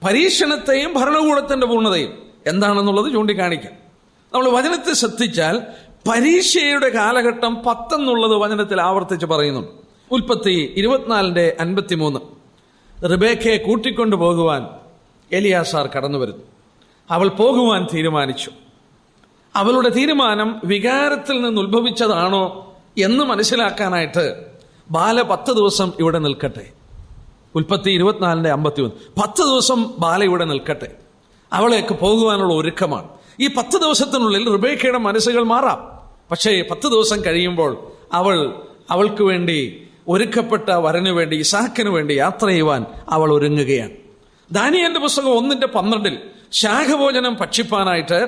Speaker 1: പരീക്ഷണത്തെയും ഭരണകൂടത്തിന്റെ പൂർണ്ണതയും എന്താണെന്നുള്ളത് ചൂണ്ടിക്കാണിക്കാം. നമ്മൾ വചനത്തെ ശ്രദ്ധിച്ചാൽ പരീക്ഷയുടെ കാലഘട്ടം 10 എന്നുള്ളത് വചനത്തിൽ ആവർത്തിച്ച് പറയുന്നുണ്ട്. ഉൽപ്പത്തി 24:53 റിബേക്കയെ കൂട്ടിക്കൊണ്ടു പോകുവാൻ എലിയാസാർ കടന്നു വരുന്നു. അവൾ പോകുവാൻ തീരുമാനിച്ചു. അവളുടെ തീരുമാനം വികാരത്തിൽ നിന്ന് ഉത്ഭവിച്ചതാണോ എന്ന് മനസ്സിലാക്കാനായിട്ട് ബാല 10 ദിവസം ഇവിടെ നിൽക്കട്ടെ. ഉൽപ്പത്തി 24:51 10 ദിവസം ബാല ഇവിടെ നിൽക്കട്ടെ. അവളേക്ക് പോകുവാനുള്ള ഒരുക്കമാണ്. ഈ 10 ദിവസത്തിനുള്ളിൽ റിബേക്കയുടെ മനസ്സുകൾ മാറാം. പക്ഷേ 10 ദിവസം കഴിയുമ്പോൾ അവൾക്ക് വേണ്ടി ഒരുക്കപ്പെട്ട വരനു വേണ്ടി, ഇസാക്കിനു വേണ്ടി യാത്ര ചെയ്യുവാൻ അവൾ ഒരുങ്ങുകയാണ്. ദാനിയേലിന്റെ പുസ്തകം 1:12 ശാഖഭോജനം ഭക്ഷിപ്പാനായിട്ട്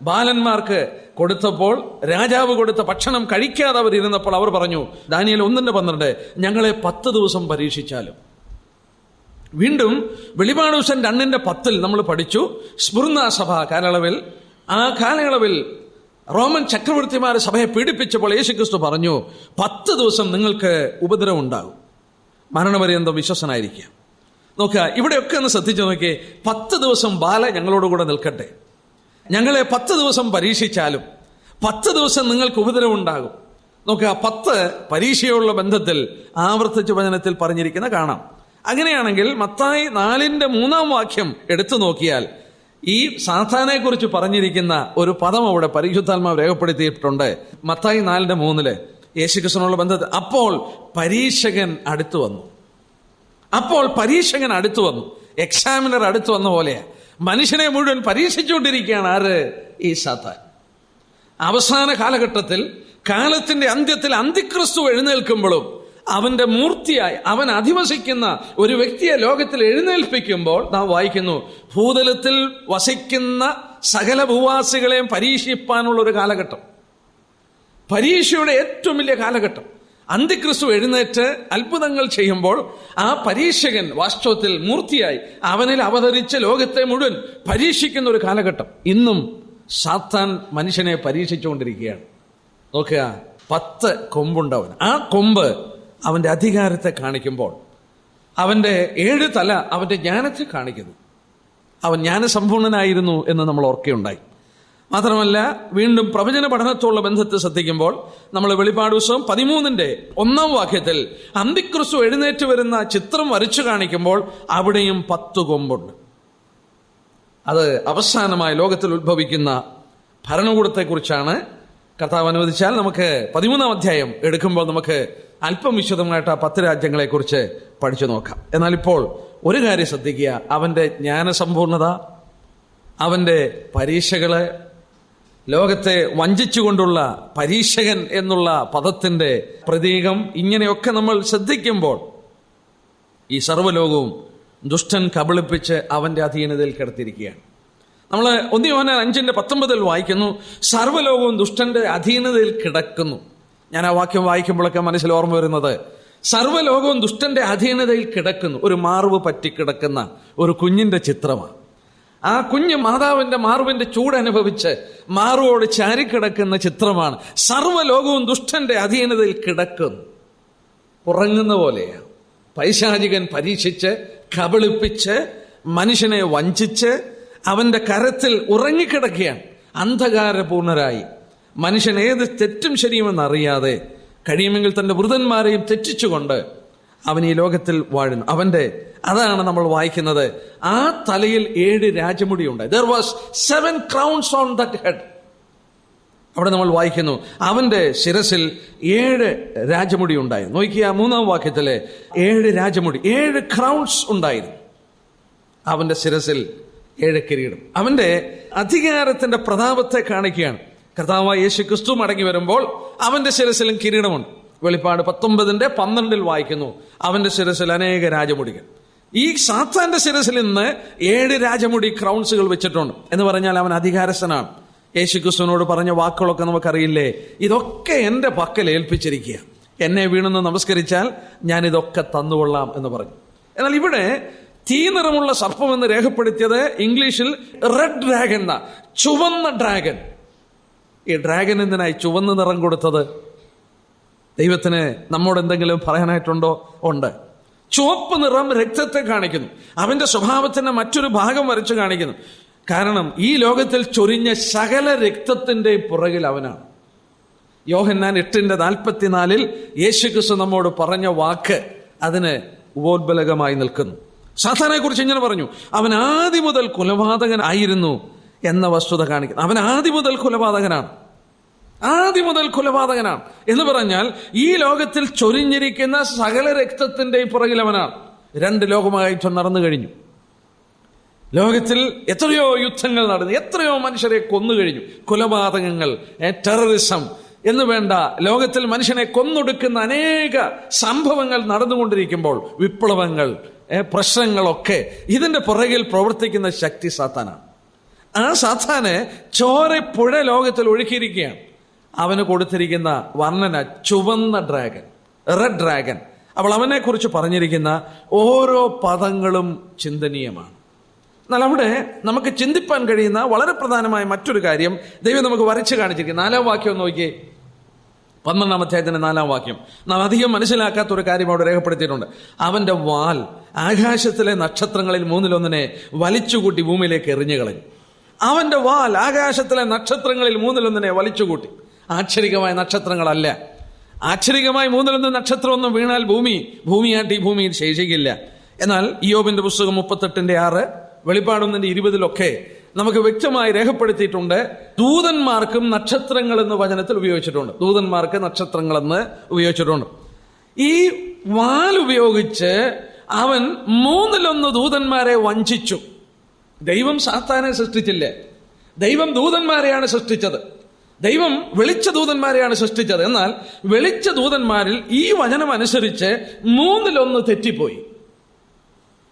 Speaker 1: ബാലന്മാർക്ക് കൊടുത്തപ്പോൾ, രാജാവ് കൊടുത്ത ഭക്ഷണം കഴിക്കാതെ അവർ ഇരുന്നപ്പോൾ അവർ പറഞ്ഞു, ദാനിയേൽ 1:12, ഞങ്ങളെ 10 ദിവസം പരീക്ഷിച്ചാലും. വീണ്ടും വെളിപാട് ദിവസം 2:10 നമ്മൾ പഠിച്ചു, സ്മുർന്ന സഭ കാലയളവിൽ, ആ കാലയളവിൽ റോമൻ ചക്രവർത്തിമാർ സഭയെ പീഡിപ്പിച്ചപ്പോൾ യേശുക്രിസ്തു പറഞ്ഞു, 10 ദിവസം നിങ്ങൾക്ക് ഉപദ്രവം ഉണ്ടാകും, മരണപര്യന്തം വിശ്വസനായിരിക്കുക. നോക്കുക, ഇവിടെയൊക്കെ ഒന്ന് ശ്രദ്ധിച്ചു നോക്കിയേ. 10 ദിവസം ബാല ഞങ്ങളോടുകൂടെ നിൽക്കട്ടെ, ഞങ്ങളെ 10 ദിവസം പരീക്ഷിച്ചാലും 10 ദിവസം നിങ്ങൾക്ക് ഉപദ്രവം ഉണ്ടാകും. നോക്കുക, 10 പരീക്ഷയുള്ള ബന്ധത്തിൽ ആവർത്തിച്ച വചനത്തിൽ പറഞ്ഞിരിക്കുന്ന കാണാം. അങ്ങനെയാണെങ്കിൽ മത്തായി 4:3 വാക്യം എടുത്തു നോക്കിയാൽ ഈ സാത്താനെ കുറിച്ച് പറഞ്ഞിരിക്കുന്ന ഒരു പദം അവിടെ പരിശുദ്ധാത്മാവ് രേഖപ്പെടുത്തിയിട്ടുണ്ട്. മത്തായി 4:3 യേശുക്രിസ്തുവിനുള്ള ബന്ധത്തിൽ, അപ്പോൾ പരീക്ഷകൻ അടുത്തു വന്നു. അപ്പോൾ പരീക്ഷകൻ അടുത്തു വന്നു, എക്സാമിനർ അടുത്തു വന്ന പോലെയാ. മനുഷ്യനെ മുഴുവൻ പരീക്ഷിച്ചുകൊണ്ടിരിക്കുകയാണ് ആര്? ഈ സാത്താൻ. അവസാന കാലഘട്ടത്തിൽ, കാലത്തിന്റെ അന്ത്യത്തിൽ അന്തിക്രിസ്തു എഴുന്നേൽക്കുമ്പോഴും അവന്റെ മൂർത്തിയായി അവൻ അധിവസിക്കുന്ന ഒരു വ്യക്തിയെ ലോകത്തിൽ എഴുന്നേൽപ്പിക്കുമ്പോൾ നാം വായിക്കുന്നു, ഭൂതലത്തിൽ വസിക്കുന്ന സകല ഭൂവാസികളെയും പരീക്ഷിപ്പാനുള്ള ഒരു കാലഘട്ടം, പരീക്ഷയുടെ ഏറ്റവും വലിയ കാലഘട്ടം. അന്തിക്രിസ്തു എഴുന്നേറ്റ് അത്ഭുതങ്ങൾ ചെയ്യുമ്പോൾ ആ പരീക്ഷകൻ വാസ്തവത്തിൽ മൂർത്തിയായി അവനിൽ അവതരിച്ച് ലോകത്തെ മുഴുവൻ പരീക്ഷിക്കുന്ന ഒരു കാലഘട്ടം. ഇന്നും സാത്താൻ മനുഷ്യനെ പരീക്ഷിച്ചുകൊണ്ടിരിക്കുകയാണ്. നോക്കുക, 10 കൊമ്പുണ്ടവൻ. ആ കൊമ്പ് അവന്റെ അധികാരത്തെ കാണിക്കുമ്പോൾ, അവന്റെ 7 തല അവന്റെ ജ്ഞാനത്തെ കാണിക്കുന്നു. അവൻ ജ്ഞാനസമ്പൂർണനായിരുന്നു എന്ന് നമ്മൾ ഓർക്കുകയുണ്ടായി. മാത്രമല്ല, വീണ്ടും പ്രവചന പഠനത്തോടുള്ള ബന്ധത്തിൽ ശ്രദ്ധിക്കുമ്പോൾ നമ്മൾ വെളിപാട് പുസ്തകം 13:1 വാക്യത്തിൽ അന്തിക്രിസ്തു എഴുന്നേറ്റ് വരുന്ന ചിത്രം വരച്ചു കാണിക്കുമ്പോൾ അവിടെയും 10 കൊമ്പുണ്ട്. അത് അവസാനമായി ലോകത്തിൽ ഉത്ഭവിക്കുന്ന ഭരണകൂടത്തെക്കുറിച്ചാണ്. കർത്താവ് അനുവദിച്ചാൽ നമുക്ക് 13-ാം അധ്യായം എടുക്കുമ്പോൾ നമുക്ക് അല്പം വിശദമായിട്ട് ആ 10 രാജ്യങ്ങളെക്കുറിച്ച് പഠിച്ചു നോക്കാം. എന്നാൽ ഇപ്പോൾ ഒരു കാര്യം ശ്രദ്ധിക്കുക, അവന്റെ ജ്ഞാനസമ്പൂർണത, അവന്റെ പരീക്ഷകള്, ലോകത്തെ വഞ്ചിച്ചുകൊണ്ടുള്ള പരീക്ഷകൻ എന്നുള്ള പദത്തിന്റെ പ്രതീകം, ഇങ്ങനെയൊക്കെ നമ്മൾ ശ്രദ്ധിക്കുമ്പോൾ ഈ സർവ്വലോകവും ദുഷ്ടൻ കബളിപ്പിച്ച് അവന്റെ അധീനതയിൽ കിടത്തിയിരിക്കുകയാണ്. നമ്മൾ 1 യോഹന്നാൻ 5:19 വായിക്കുന്നു, സർവ്വലോകവും ദുഷ്ടന്റെ അധീനതയിൽ കിടക്കുന്നു. ഞാൻ ആ വാക്യം വായിക്കുമ്പോഴൊക്കെ മനസ്സിൽ ഓർമ്മ വരുന്നത്, സർവ്വലോകവും ദുഷ്ടന്റെ അധീനതയിൽ കിടക്കുന്നു. ഒരു മാർവ് പറ്റിക്കിടക്കുന്ന ഒരു കുഞ്ഞിന്റെ ചിത്രമാണ്. ആ കുഞ്ഞ് മാതാവിന്റെ മാർവിന്റെ ചൂടനുഭവിച്ച് മാറുവോട് ചാരിക്കിടക്കുന്ന ചിത്രമാണ്. സർവ്വലോകവും ദുഷ്ടന്റെ അധീനതയിൽ കിടക്കുന്നു. ഉറങ്ങുന്ന പോലെയാണ്. പൈശാചികൻ പരീക്ഷിച്ച് കബളിപ്പിച്ച് മനുഷ്യനെ വഞ്ചിച്ച് അവന്റെ കരത്തിൽ ഉറങ്ങിക്കിടക്കുകയാണ്. അന്ധകാരപൂർണരായി മനുഷ്യൻ ഏത് തെറ്റും ശരിയുമെന്നറിയാതെ കഴിയുമെങ്കിൽ തന്റെ വൃതന്മാരെയും തെറ്റിച്ചുകൊണ്ട് അവൻ ഈ ലോകത്തിൽ വാഴുന്നു. അതാണ് നമ്മൾ വായിക്കുന്നത്, ആ തലയിൽ 7 രാജമുടി ഉണ്ടായി. There was 7 crowns on that head. അവിടെ നമ്മൾ വായിക്കുന്നു, അവന്റെ ശിരസിൽ 7 രാജമുടി ഉണ്ടായി. നോക്കിയ 3-ാം വാക്യത്തിലെ 7 രാജമുടി, 7 crowns ഉണ്ടായിരുന്നു. അവന്റെ ശിരസിൽ 7 കിരീടം. അവന്റെ അധികാരത്തിന്റെ പ്രതാപത്തെ കാണിക്കുകയാണ്. കർത്താവായ യേശു ക്രിസ്തു മടങ്ങി വരുമ്പോൾ അവന്റെ ശിരസിലും കിരീടമുണ്ട്. വെളിപ്പാട് 19:12 വായിക്കുന്നു, അവന്റെ ശിരസിൽ അനേക രാജമുടികൾ. ഈ സാത്താന്റെ ശിരസിൽ നിന്ന് 7 രാജമുടി ക്രൗൺസുകൾ വെച്ചിട്ടുണ്ട്. എന്ന് പറഞ്ഞാൽ അവൻ അധികാരസ്ഥനാണ്. യേശു ക്രിസ്തുവിനോട് പറഞ്ഞ വാക്കുകളൊക്കെ നമുക്കറിയില്ലേ, ഇതൊക്കെ എന്റെ പക്കൽ ഏൽപ്പിച്ചിരിക്കുക, എന്നെ വീണെന്ന് നമസ്കരിച്ചാൽ ഞാൻ ഇതൊക്കെ തന്നുകൊള്ളാം എന്ന് പറഞ്ഞു. എന്നാൽ ഇവിടെ തീ നിറമുള്ള സർപ്പം എന്ന് രേഖപ്പെടുത്തിയത് ഇംഗ്ലീഷിൽ റെഡ് ഡ്രാഗൺ, ചുവന്ന ഡ്രാഗൺ. ഈ ഡ്രാഗൺ എന്തിനായി ചുവന്ന നിറം കൊടുത്തത്? ദൈവത്തിന് നമ്മോട് എന്തെങ്കിലും പറയാനായിട്ടുണ്ടോ? ഉണ്ട്. ചുവപ്പ് നിറം രക്തത്തെ കാണിക്കുന്നു. അവന്റെ സ്വഭാവത്തിന്റെ മറ്റൊരു ഭാഗം വരച്ചു കാണിക്കുന്നു. കാരണം ഈ ലോകത്തിൽ ചൊരിഞ്ഞ സകല രക്തത്തിന്റെ പുറകിൽ അവനാണ്. യോഹന്നാൻ 8:44 യേശുക്രിസ്തു നമ്മോട് പറഞ്ഞ വാക്ക് അതിന് ഉപോത്ബലകമായി നിൽക്കുന്നു. സാത്താനെ കുറിച്ച് ഇങ്ങനെ പറഞ്ഞു, അവൻ ആദ്യം മുതൽ കൊലപാതകനായിരുന്നു എന്ന വസ്തുത കാണിക്കുന്നു. അവൻ ആദ്യം മുതൽ കൊലപാതകനാണ്, ആദ്യം മുതൽ കൊലപാതകനാണ് എന്ന് പറഞ്ഞാൽ ഈ ലോകത്തിൽ ചൊരിഞ്ഞിരിക്കുന്ന സകല രക്തത്തിന്റെയും പുറകിൽ അവനാണ്. 2 ലോകമായിട്ട് നടന്നു കഴിഞ്ഞു. ലോകത്തിൽ എത്രയോ യുദ്ധങ്ങൾ നടന്നു, എത്രയോ മനുഷ്യരെ കൊന്നു കഴിഞ്ഞു. കൊലപാതകങ്ങൾ, ടെററിസം എന്ന് വേണ്ട ലോകത്തിൽ മനുഷ്യനെ കൊന്നൊടുക്കുന്ന അനേക സംഭവങ്ങൾ നടന്നുകൊണ്ടിരിക്കുമ്പോൾ, വിപ്ലവങ്ങൾ, പ്രശ്നങ്ങളൊക്കെ, ഇതിന്റെ പുറകിൽ പ്രവർത്തിക്കുന്ന ശക്തി സാത്താനാണ്. ആ സാത്താന് ചോരപ്പുഴ ലോകത്തിൽ ഒഴുക്കിയിരിക്കുകയാണ്. അവന് കൊടുത്തിരിക്കുന്ന വർണ്ണന ചുവന്ന ഡ്രാഗൺ, റെഡ് ഡ്രാഗൺ. അപ്പോൾ അവനെ കുറിച്ച് പറഞ്ഞിരിക്കുന്ന ഓരോ പദങ്ങളും ചിന്തനീയമാണ്. എന്നാൽ അവിടെ നമുക്ക് ചിന്തിപ്പാൻ കഴിയുന്ന വളരെ പ്രധാനമായ മറ്റൊരു കാര്യം ദൈവം നമുക്ക് വരച്ച് കാണിച്ചിരിക്കുന്നു. 4-ാം വാക്യം നോക്കിയേ, 12-ാം അധ്യായത്തിന്റെ 4-ാം വാക്യം. നാം അധികം മനസ്സിലാക്കാത്ത ഒരു കാര്യം അവിടെ രേഖപ്പെടുത്തിയിട്ടുണ്ട്. അവന്റെ വാൽ ആകാശത്തിലെ നക്ഷത്രങ്ങളിൽ 1/3 വലിച്ചുകൂട്ടി ഭൂമിയിലേക്ക് എറിഞ്ഞു കളഞ്ഞു. അവന്റെ വാൽ ആകാശത്തിലെ നക്ഷത്രങ്ങളിൽ 1/3 വലിച്ചുകൂട്ടി. ആശ്ചര്യമായ നക്ഷത്രങ്ങളല്ല. ആശ്ചര്യമായി 1/3 നക്ഷത്രമൊന്നും വീണാൽ ഭൂമിയായിട്ട് ഈ ഭൂമിയിൽ ശേഷിക്കില്ല. എന്നാൽ ഇയ്യോബിന്റെ പുസ്തകം 38:6, വെളിപ്പാട് 1:20 നമുക്ക് വ്യക്തമായി രേഖപ്പെടുത്തിയിട്ടുണ്ട്. ദൂതന്മാർക്കും നക്ഷത്രങ്ങൾ എന്ന് വചനത്തിൽ ഉപയോഗിച്ചിട്ടുണ്ട്. ദൂതന്മാർക്ക് നക്ഷത്രങ്ങളെന്ന് ഉപയോഗിച്ചിട്ടുണ്ട്. ഈ വാൽ ഉപയോഗിച്ച് അവൻ 1/3 ദൂതന്മാരെ വഞ്ചിച്ചു. ദൈവം സാത്താനെ സൃഷ്ടിച്ചില്ല, ദൈവം ദൂതന്മാരെയാണ് സൃഷ്ടിച്ചത്. ദൈവം വെളിച്ച ദൂതന്മാരെയാണ് സൃഷ്ടിച്ചത്. എന്നാൽ വെളിച്ച ദൂതന്മാരിൽ ഈ വചനം അനുസരിച്ച് 1/3 തെറ്റിപ്പോയി.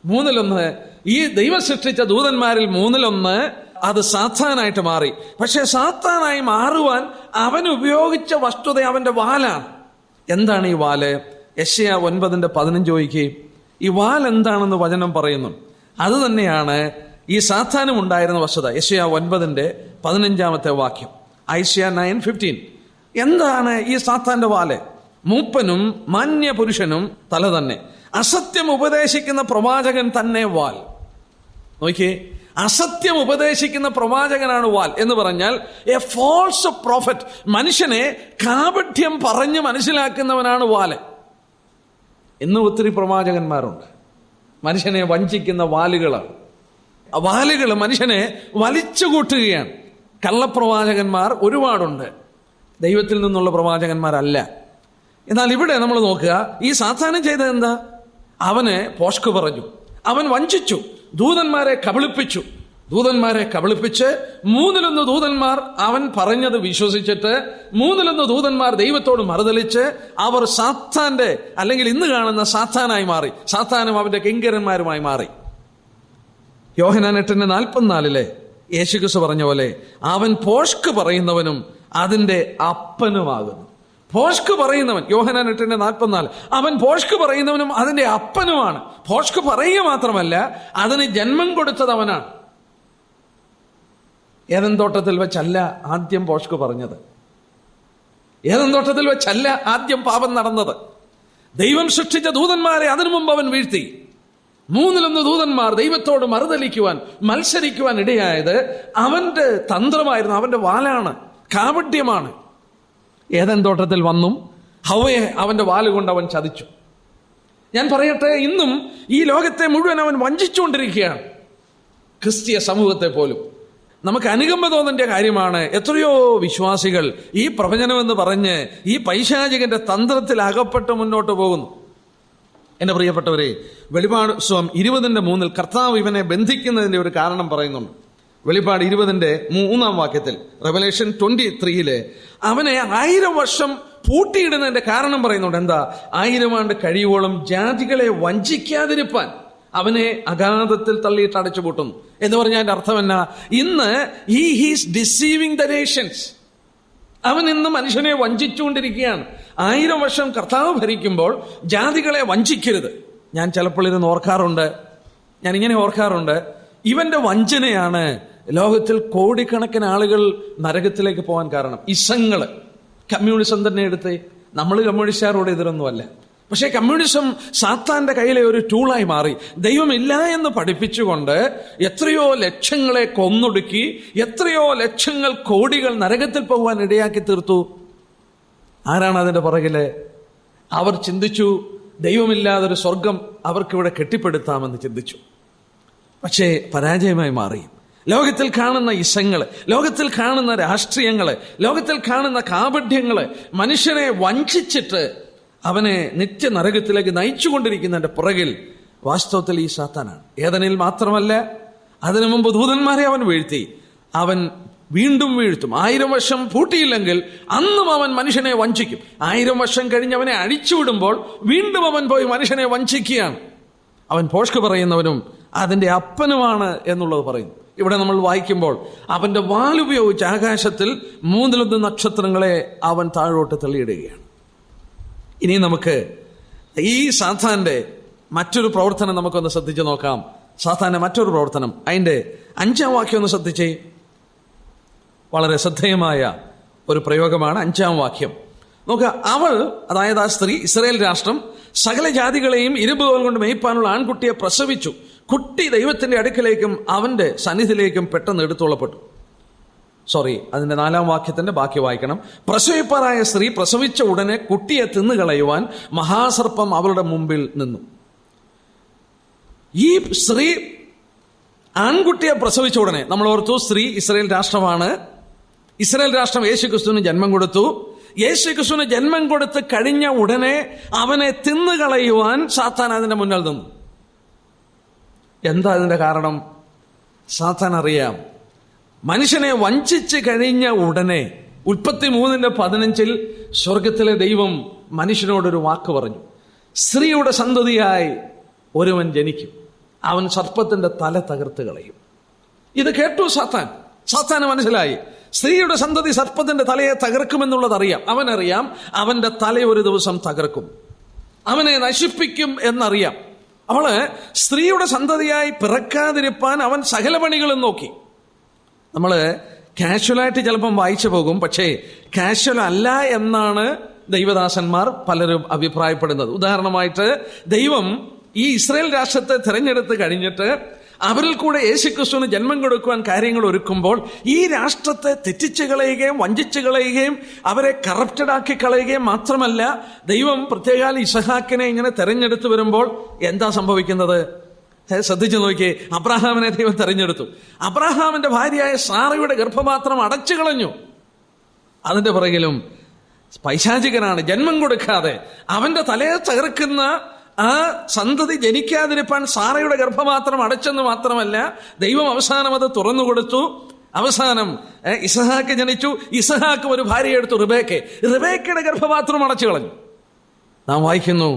Speaker 1: 1/3 ഈ ദൈവം സൃഷ്ടിച്ച ദൂതന്മാരിൽ 1/3 അത് സാത്താനായിട്ട് മാറി. പക്ഷെ സാത്താനായി മാറുവാൻ അവൻ ഉപയോഗിച്ച വസ്തുത അവന്റെ വാലാണ്. എന്താണ് ഈ വാല്? യെശയ്യാ 9:15 ചോദിക്കുകയും ഈ വാൽ എന്താണെന്ന് വചനം പറയുന്നു. അത് തന്നെയാണ് ഈ സാത്താനും ഉണ്ടായിരുന്ന വസ്തുത. യെശയ്യാ 9:15 വാക്യം, ഐശയ്യാ 9:15. എന്താണ് ഈ സാത്താന്റെ വാല്? മൂപ്പനും മാന്യ പുരുഷനും തല തന്നെ, അസത്യം ഉപദേശിക്കുന്ന പ്രവാചകൻ തന്നെ വാൽ. നോക്കിയേ, അസത്യം ഉപദേശിക്കുന്ന പ്രവാചകനാണ് വാൽ എന്ന് പറഞ്ഞാൽ എ ഫോൾസ് പ്രോഫറ്റ്. മനുഷ്യനെ കാപഠ്യം പറഞ്ഞ് മനസ്സിലാക്കുന്നവനാണ് വാല്. ഇന്ന് ഒത്തിരി പ്രവാചകന്മാരുണ്ട്, മനുഷ്യനെ വഞ്ചിക്കുന്ന വാലുകളാണ്. വാലുകൾ മനുഷ്യനെ വലിച്ചുകൂട്ടുകയാണ്. കള്ളപ്രവാചകന്മാർ ഒരുപാടുണ്ട്, ദൈവത്തിൽ നിന്നുള്ള പ്രവാചകന്മാരല്ല. എന്നാൽ ഇവിടെ നമ്മൾ നോക്കുക, ഈ സാത്താനം ചെയ്തത് എന്താ? അവന് പോഷ്ക് പറഞ്ഞു, അവൻ വഞ്ചിച്ചു, ദൂതന്മാരെ കബളിപ്പിച്ചു. ദൂതന്മാരെ കബളിപ്പിച്ച് 1/3 ദൂതന്മാർ അവൻ പറഞ്ഞത് വിശ്വസിച്ചിട്ട് 1/3 ദൂതന്മാർ ദൈവത്തോട് മറുതലിച്ച് അവർ സാത്താന്റെ, അല്ലെങ്കിൽ ഇന്ന് കാണുന്ന സാത്താനായി മാറി. സാത്താനും അവന്റെ കിങ്കരന്മാരുമായി മാറി. യോഹന്നാൻ 8:44 യേശുക്രിസ്തു പറഞ്ഞ പോലെ അവൻ പോഷ്ക് പറയുന്നവനും അതിന്റെ അപ്പനുമാകുന്നു. പോഷ്ക് പറയുന്നവൻ, യോഹന്നാൻ 8:44, അവൻ പോഷ്ക് പറയുന്നവനും അതിന്റെ അപ്പനുമാണ്. പോഷ്ക് പറയുക മാത്രമല്ല, അതിന് ജന്മം കൊടുത്തത് അവനാണ്. ഏദൻ തോട്ടത്തിൽ വെച്ചല്ല ആദ്യം പോഷ്ക് പറഞ്ഞത്. ഏദൻ തോട്ടത്തിൽ വെച്ചല്ല ആദ്യം പാപം നടന്നത്. ദൈവം സൃഷ്ടിച്ച ദൂതന്മാരെ അതിനു മുമ്പ് അവൻ വീഴ്ത്തി. 1/3 ദൂതന്മാർ ദൈവത്തോട് മറുതലിക്കുവാൻ, മത്സരിക്കുവാൻ ഇടയായത് അവന്റെ തന്ത്രമായിരുന്നു, അവന്റെ വാലാണ്, കാപട്യമാണ്. ഏദൻ തോട്ടത്തിൽ വന്നും ഹവ്വയെ അവന്റെ വാലുകൊണ്ട് അവൻ ചതിച്ചു. ഞാൻ പറയട്ടെ, ഇന്നും ഈ ലോകത്തെ മുഴുവൻ അവൻ വഞ്ചിച്ചുകൊണ്ടിരിക്കുകയാണ്. ക്രിസ്തീയ സമൂഹത്തെ പോലും നമുക്ക് അനുകമ്പ തോന്നേണ്ട കാര്യമാണ്. എത്രയോ വിശ്വാസികൾ ഈ പ്രവചനമെന്ന് പറഞ്ഞ് ഈ പൈശാചികന്റെ തന്ത്രത്തിൽ അകപ്പെട്ട് മുന്നോട്ട് പോകുന്നു. എന്റെ പ്രിയപ്പെട്ടവരെ, വെളിപാട് 20:3 കർത്താവ് ഇവനെ ബന്ധിക്കുന്നതിന്റെ ഒരു കാരണം പറയുന്നുണ്ട്. വെളിപാട് 20:3 വാക്യത്തിൽ, റെവലേഷൻ 23 അവനെ 1000 വർഷം പൂട്ടിയിടുന്നതിന്റെ കാരണം പറയുന്നുണ്ട്. എന്താ? 1000 ആണ്ട് കഴിയുവോളം ജാതികളെ വഞ്ചിക്കാതിരിപ്പാൻ അവനെ അഗാധത്തിൽ തള്ളിയിട്ട് അടച്ചു പൂട്ടുന്നു എന്ന് പറഞ്ഞാൽ അതിന്റെ അർത്ഥം എന്നാ? ഇന്ന് ഹീസ് ഡിസീവിംഗ് ദ നേഷൻസ്. അവൻ ഇന്ന് മനുഷ്യനെ വഞ്ചിച്ചുകൊണ്ടിരിക്കുകയാണ്. 1000 വർഷം കർത്താവ് ഭരിക്കുമ്പോൾ ജാതികളെ വഞ്ചിക്കരുത്. ഞാൻ ചിലപ്പോൾ ഇരുന്ന് ഓർക്കാറുണ്ട്, ഞാൻ ഇങ്ങനെ ഓർക്കാറുണ്ട്, ഇവന്റെ വഞ്ചനയാണ് ലോകത്തിൽ കോടിക്കണക്കിന് ആളുകൾ നരകത്തിലേക്ക് പോകാൻ കാരണം. ഇസങ്ങള്, കമ്മ്യൂണിസം തന്നെ എടുത്ത്, നമ്മൾ കമ്മ്യൂണിസ്റ്റുകാരോട് എതിരൊന്നുമല്ല, പക്ഷേ കമ്മ്യൂണിസം സാത്താന്റെ കയ്യിലെ ഒരു ടൂളായി മാറി. ദൈവമില്ല എന്ന് പഠിപ്പിച്ചുകൊണ്ട് എത്രയോ ലക്ഷങ്ങളെ കൊന്നൊടുക്കി, എത്രയോ ലക്ഷങ്ങൾ കോടികൾ നരകത്തിൽ പോകാൻ ഇടയാക്കി തീർത്തു. ആരാണ് അതിന്റെ പുറകില്? അവർ ചിന്തിച്ചു, ദൈവമില്ലാതൊരു സ്വർഗം അവർക്കിവിടെ കെട്ടിപ്പടുത്താമെന്ന് ചിന്തിച്ചു. പക്ഷേ പരാജയമായി മാറി. ലോകത്തിൽ കാണുന്ന ഇസങ്ങള്, ലോകത്തിൽ കാണുന്ന രാഷ്ട്രീയങ്ങള്, ലോകത്തിൽ കാണുന്ന കാപഢ്യങ്ങള് മനുഷ്യനെ വഞ്ചിച്ചിട്ട് അവനെ നിത്യ നരകത്തിലേക്ക് നയിച്ചുകൊണ്ടിരിക്കുന്നതിന്റെ പുറകിൽ വാസ്തവത്തിൽ ഈ സാത്താനാണ്. ഏദനിൽ മാത്രമല്ല, അതിനു മുമ്പ് ദൂതന്മാരെ അവൻ വീഴ്ത്തി, അവൻ വീണ്ടും വീഴ്ത്തും. 1000 വർഷം പൂട്ടിയില്ലെങ്കിൽ അന്നും അവൻ മനുഷ്യനെ വഞ്ചിക്കും. 1000 വർഷം കഴിഞ്ഞ് അവനെ അഴിച്ചുവിടുമ്പോൾ വീണ്ടും അവൻ പോയി മനുഷ്യനെ വഞ്ചിക്കുകയാണ്. അവൻ പോഷ്ക് പറയുന്നവനും അതിന്റെ അപ്പനുമാണ് എന്നുള്ളത് പറയുന്നു. ഇവിടെ നമ്മൾ വായിക്കുമ്പോൾ അവന്റെ വാളുപയോഗിച്ച് ആകാശത്തിൽ 1/3 നക്ഷത്രങ്ങളെ അവൻ താഴോട്ട് തള്ളിയിടുകയാണ്. ഇനി നമുക്ക് ഈ സാത്താന്റെ മറ്റൊരു പ്രവർത്തനം നമുക്കൊന്ന് ശ്രദ്ധിച്ചു നോക്കാം. സാത്താന്റെ മറ്റൊരു പ്രവർത്തനം, അതിന്റെ 5-ാം വാക്യം ഒന്ന് ശ്രദ്ധിച്ചേ. വളരെ ശ്രദ്ധേയമായ ഒരു പ്രയോഗമാണ് 5-ാം വാക്യം. നോക്കുക, അവൾ, അതായത് ആ സ്ത്രീ, ഇസ്രായേൽ രാഷ്ട്രം സകല ജാതികളെയും ഇരുമ്പുകോൽ കൊണ്ട് മേയ്പ്പാനുള്ള ആൺകുട്ടിയെ പ്രസവിച്ചു. കുട്ടി ദൈവത്തിന്റെ അടുക്കലേക്കും അവന്റെ സന്നിധിയിലേക്കും പെട്ടെന്ന് എടുത്തുകൊള്ളപ്പെട്ടു. അതിന്റെ 4-ാം വാക്യത്തിന്റെ ബാക്കി വായിക്കണം. പ്രസവിപ്പാറായ സ്ത്രീ പ്രസവിച്ച ഉടനെ കുട്ടിയെ തിന്നുകളയുവാൻ മഹാസർപ്പം അവളുടെ മുമ്പിൽ നിന്നു. ഈ സ്ത്രീ ആൺകുട്ടിയെ പ്രസവിച്ച ഉടനെ, നമ്മൾ ഓർത്തു സ്ത്രീ ഇസ്രായേൽ രാഷ്ട്രമാണ്. ഇസ്രായേൽ രാഷ്ട്രം യേശുക്രിസ്തുവിന് ജന്മം കൊടുത്തു. യേശുക്രിസ്തുവിന് ജന്മം കൊടുത്ത് കഴിഞ്ഞ ഉടനെ അവനെ തിന്നുകളയുവാൻ സാത്താൻ അതിന്റെ മുന്നിൽ നിന്നു. എന്താ അതിന്റെ കാരണം? സാത്താൻ അറിയാം, മനുഷ്യനെ വഞ്ചിച്ച് കഴിഞ്ഞ ഉടനെ ഉൽപ്പത്തി 3:15 സ്വർഗത്തിലെ ദൈവം മനുഷ്യനോടൊരു വാക്ക് പറഞ്ഞു. സ്ത്രീയുടെ സന്തതിയായി ഒരുവൻ ജനിക്കും, അവൻ സർപ്പത്തിന്റെ തല തകർത്ത് കളയും. ഇത് കേട്ടു സാത്താന് മനസ്സിലായി, സ്ത്രീയുടെ സന്തതി സർപ്പത്തിന്റെ തലയെ തകർക്കുമെന്നുള്ളത് അറിയാം. അവനറിയാം അവന്റെ തല ഒരു ദിവസം തകർക്കും, അവനെ നശിപ്പിക്കും എന്നറിയാം. അവള് സ്ത്രീയുടെ സന്തതിയായി പിറക്കാതിരിപ്പാൻ അവൻ സകല പണികളും നോക്കി. നമ്മള് കാഷ്വലായിട്ട് ചിലപ്പം വായിച്ചു പോകും, പക്ഷേ കാഷ്വൽ അല്ല എന്നാണ് ദൈവദാസന്മാർ പലരും അഭിപ്രായപ്പെടുന്നത്. ഉദാഹരണമായിട്ട്, ദൈവം ഈ ഇസ്രായേൽ രാഷ്ട്രത്തെ തിരഞ്ഞെടുത്ത് കഴിഞ്ഞിട്ട് അവരിൽ കൂടെ യേശുക്രിസ്തുവിന് ജന്മം കൊടുക്കുവാൻ കാര്യങ്ങൾ ഒരുക്കുമ്പോൾ ഈ രാഷ്ട്രത്തെ തെറ്റിച്ച് കളയുകയും വഞ്ചിച്ച് കളയുകയും അവരെ കറപ്റ്റഡ് ആക്കി കളയുകയും മാത്രമല്ല, ദൈവം പ്രത്യേകാൽ ഇസഹാക്കിനെ ഇങ്ങനെ തെരഞ്ഞെടുത്ത് വരുമ്പോൾ എന്താ സംഭവിക്കുന്നത്? ശ്രദ്ധിച്ചു നോക്കിയേ. അബ്രാഹാമിനെ ദൈവം തെരഞ്ഞെടുത്തു. അബ്രാഹാമിന്റെ ഭാര്യയായ സാറയുടെ ഗർഭപാത്രം അടച്ചു കളഞ്ഞു. അതിന്റെ പുറകിലും പൈശാചികനാണ്. ജന്മം കൊടുക്കാതെ അവന്റെ തലയെ തകർക്കുന്ന ആ സന്തതി ജനിക്കാതിരിപ്പാൻ സാറയുടെ ഗർഭപാത്രം അടച്ചെന്ന് മാത്രമല്ല, ദൈവം അവസാനം അത് തുറന്നു കൊടുത്തു. അവസാനം ഇസഹാക്ക് ജനിച്ചു. ഇസഹാക്ക് ഒരു ഭാര്യയെ എടുത്തു, റിബേക്കയുടെ ഗർഭപാത്രം അടച്ചു കളഞ്ഞു. നാം വായിക്കുന്നു,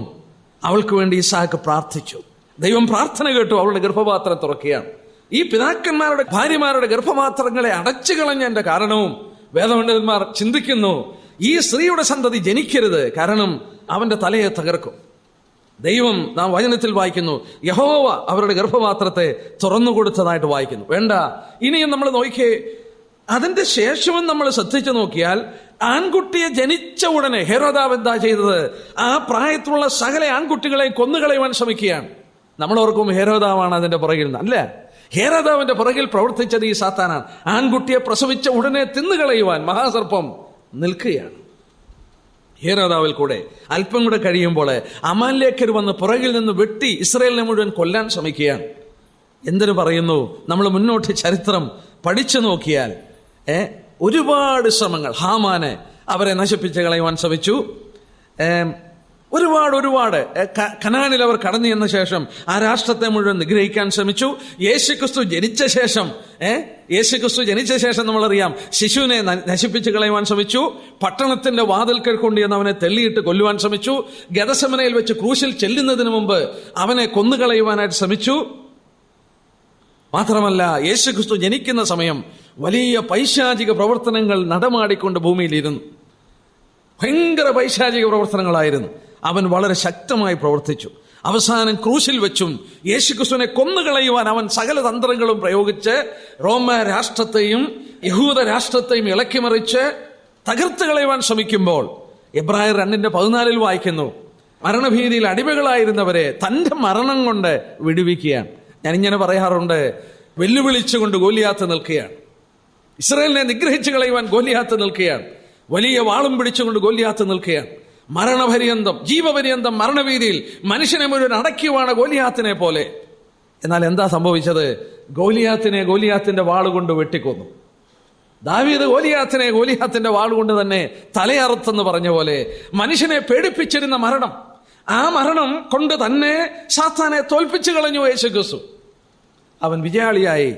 Speaker 1: അവൾക്ക് വേണ്ടി ഇസഹാക്ക് പ്രാർത്ഥിച്ചു. ദൈവം പ്രാർത്ഥന കേട്ടു, അവളുടെ ഗർഭപാത്രം തുറക്കുകയാണ്. ഈ പിതാക്കന്മാരുടെ ഭാര്യമാരുടെ ഗർഭപാത്രങ്ങളെ അടച്ചു കളഞ്ഞതിന്റെ കാരണവും വേദപണ്ഡിതന്മാർ ചിന്തിക്കുന്നു, ഈ സ്ത്രീയുടെ സന്തതി ജനിക്കരുത്, കാരണം അവന്റെ തലയെ തകർക്കും. ദൈവം, നാം വചനത്തിൽ വായിക്കുന്നു, യഹോവ അവരുടെ ഗർഭപാത്രത്തെ തുറന്നു കൊടുത്തതായിട്ട് വായിക്കുന്നു. വേണ്ട, ഇനിയും നമ്മൾ നോക്കിയേ, അതിന്റെ ശേഷവും നമ്മൾ ശ്രദ്ധിച്ചു നോക്കിയാൽ, ആൺകുട്ടിയെ ജനിച്ച ഉടനെ ഹെരോദാവ് എന്താ ചെയ്തത്? ആ പ്രായത്തിലുള്ള സകല ആൺകുട്ടികളെ കൊന്നുകളയുവാൻ ശ്രമിക്കുകയാണ്. നമ്മൾ ഓർക്കും ഹെരോദാവാണ് അതിന്റെ പുറകിൽ നിന്ന്. അല്ല, ഹെരോദാവിന്റെ പുറകിൽ പ്രവർത്തിച്ചത് ഈ സാത്താനാണ്. ആൺകുട്ടിയെ പ്രസവിച്ച ഉടനെ തിന്നുകളയുവാൻ മഹാസർപ്പം നിൽക്കുകയാണ്. ഹെരോദാവിൽ കൂടെ അല്പം കൂടെ കഴിയുമ്പോൾ അമാലേക്കർ വന്ന് പുറകിൽ നിന്ന് വെട്ടി ഇസ്രായേലിനെ മുഴുവൻ കൊല്ലാൻ ശ്രമിക്കുകയാണ്. എന്തിനു പറയുന്നു? നമ്മൾ മുന്നോട്ട് ചരിത്രം പഠിച്ചു നോക്കിയാൽ ഒരുപാട് ശ്രമങ്ങൾ, ഹാമാനെ അവരെ നശിപ്പിച്ച് കളയുവാൻ ശ്രമിച്ചു. ഒരുപാട് കനാനിൽ അവർ കടന്നു ചെന്ന ശേഷം ആ രാഷ്ട്രത്തെ മുഴുവൻ നിഗ്രഹിക്കാൻ ശ്രമിച്ചു. യേശുക്രിസ്തു ജനിച്ച ശേഷം നമ്മളറിയാം, ശിശുവിനെ നശിപ്പിച്ച് കളയുവാൻ ശ്രമിച്ചു. പട്ടണത്തിന്റെ വാതിൽക്കൽ കൊണ്ടുവന്ന് അവനെ തെള്ളിയിട്ട് കൊല്ലുവാൻ ശ്രമിച്ചു. ഗെത്സമനയിൽ വെച്ച് ക്രൂശിൽ ചെല്ലുന്നതിന് മുമ്പ് അവനെ കൊന്നുകളയുവാനായിട്ട് ശ്രമിച്ചു. മാത്രമല്ല, യേശുക്രിസ്തു ജനിക്കുന്ന സമയം വലിയ പൈശാചിക പ്രവർത്തനങ്ങൾ നടമാടിക്കൊണ്ട് ഭൂമിയിലിരുന്നു. ഭയങ്കര പൈശാചിക പ്രവർത്തനങ്ങളായിരുന്നു. അവൻ വളരെ ശക്തമായി പ്രവർത്തിച്ചു. അവസാനം ക്രൂശിൽ വെച്ചും യേശുക്രിസ്തുവിനെ കൊന്നുകളയുവാൻ അവൻ സകല തന്ത്രങ്ങളും പ്രയോഗിച്ച് റോമ രാഷ്ട്രത്തെയും യഹൂദ രാഷ്ട്രത്തെയും ഇളക്കിമറിച്ച് തകർത്ത് കളയുവാൻ ശ്രമിക്കുമ്പോൾ എബ്രായർ 2:14 വായിക്കുന്നു, മരണഭീതിയിൽ അടിമകളായിരുന്നവരെ തന്റെ മരണം കൊണ്ട് വിടുവിക്കുകയാണ്. ഞാനിങ്ങനെ പറയാറുണ്ട്, വെല്ലുവിളിച്ചുകൊണ്ട് ഗോലിയാത്ത് നിൽക്കുകയാണ്. ഇസ്രായേലിനെ നിഗ്രഹിച്ചു കളയുവാൻ ഗോലിയാത്ത് നിൽക്കുകയാണ്. വലിയ വാളും പിടിച്ചുകൊണ്ട് ഗോലിയാത്ത് നിൽക്കുകയാണ്. മരണപര്യന്തം, ജീവപര്യന്തം മരണഭീതിയിൽ മനുഷ്യനെ മുഴുവൻ അടക്കിയുവാണ് ഗോലിയാത്തിനെ പോലെ. എന്നാൽ എന്താ സംഭവിച്ചത്? ഗോലിയാത്തിന്റെ വാളുകൊണ്ട് വെട്ടിക്കൊന്നു. ദാവീദ് ഗോലിയാത്തിന്റെ വാളുകൊണ്ട് തന്നെ തലയറുത്തെന്ന് പറഞ്ഞ പോലെ മനുഷ്യനെ പേടിപ്പിച്ചിരുന്ന മരണം, ആ മരണം കൊണ്ട് തന്നെ സാത്താനെ തോൽപ്പിച്ചു കളഞ്ഞു യേശുക്രിസ്തു. അവൻ വിജയാളിയായി.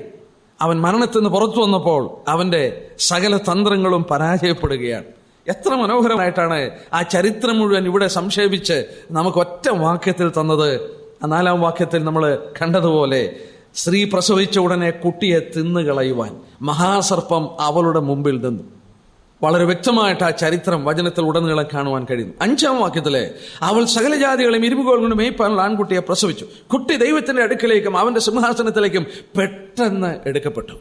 Speaker 1: അവൻ മരണത്തിൽ നിന്ന് പുറത്തു വന്നപ്പോൾ അവന്റെ സകല തന്ത്രങ്ങളും പരാജയപ്പെടുകയാണ്. എത്ര മനോഹരമായിട്ടാണ് ആ ചരിത്രം മുഴുവൻ ഇവിടെ സംക്ഷേപിച്ച് നമുക്ക് ഒറ്റ വാക്യത്തിൽ തന്നത്. 4-ാം വാക്യത്തിൽ നമ്മൾ കണ്ടതുപോലെ, സ്ത്രീ പ്രസവിച്ച ഉടനെ കുട്ടിയെ തിന്നുകളയുവാൻ മഹാസർപ്പം അവളുടെ മുമ്പിൽ നിന്നു. വളരെ വ്യക്തമായിട്ട് ആ ചരിത്രം വചനത്തിൽ ഉടനീളം കാണുവാൻ കഴിയുന്നു. 5-ാം വാക്യത്തിലെ അവൾ സകല ജാതികളെയും ഇരുമ്പുകോൽ കൊണ്ട് മേയ്പ്പാനുള്ള ആൺകുട്ടിയെ പ്രസവിച്ചു. കുട്ടി ദൈവത്തിന്റെ അടുക്കലേക്കും അവന്റെ സിംഹാസനത്തിലേക്കും പെട്ടെന്ന് എടുക്കപ്പെട്ടു.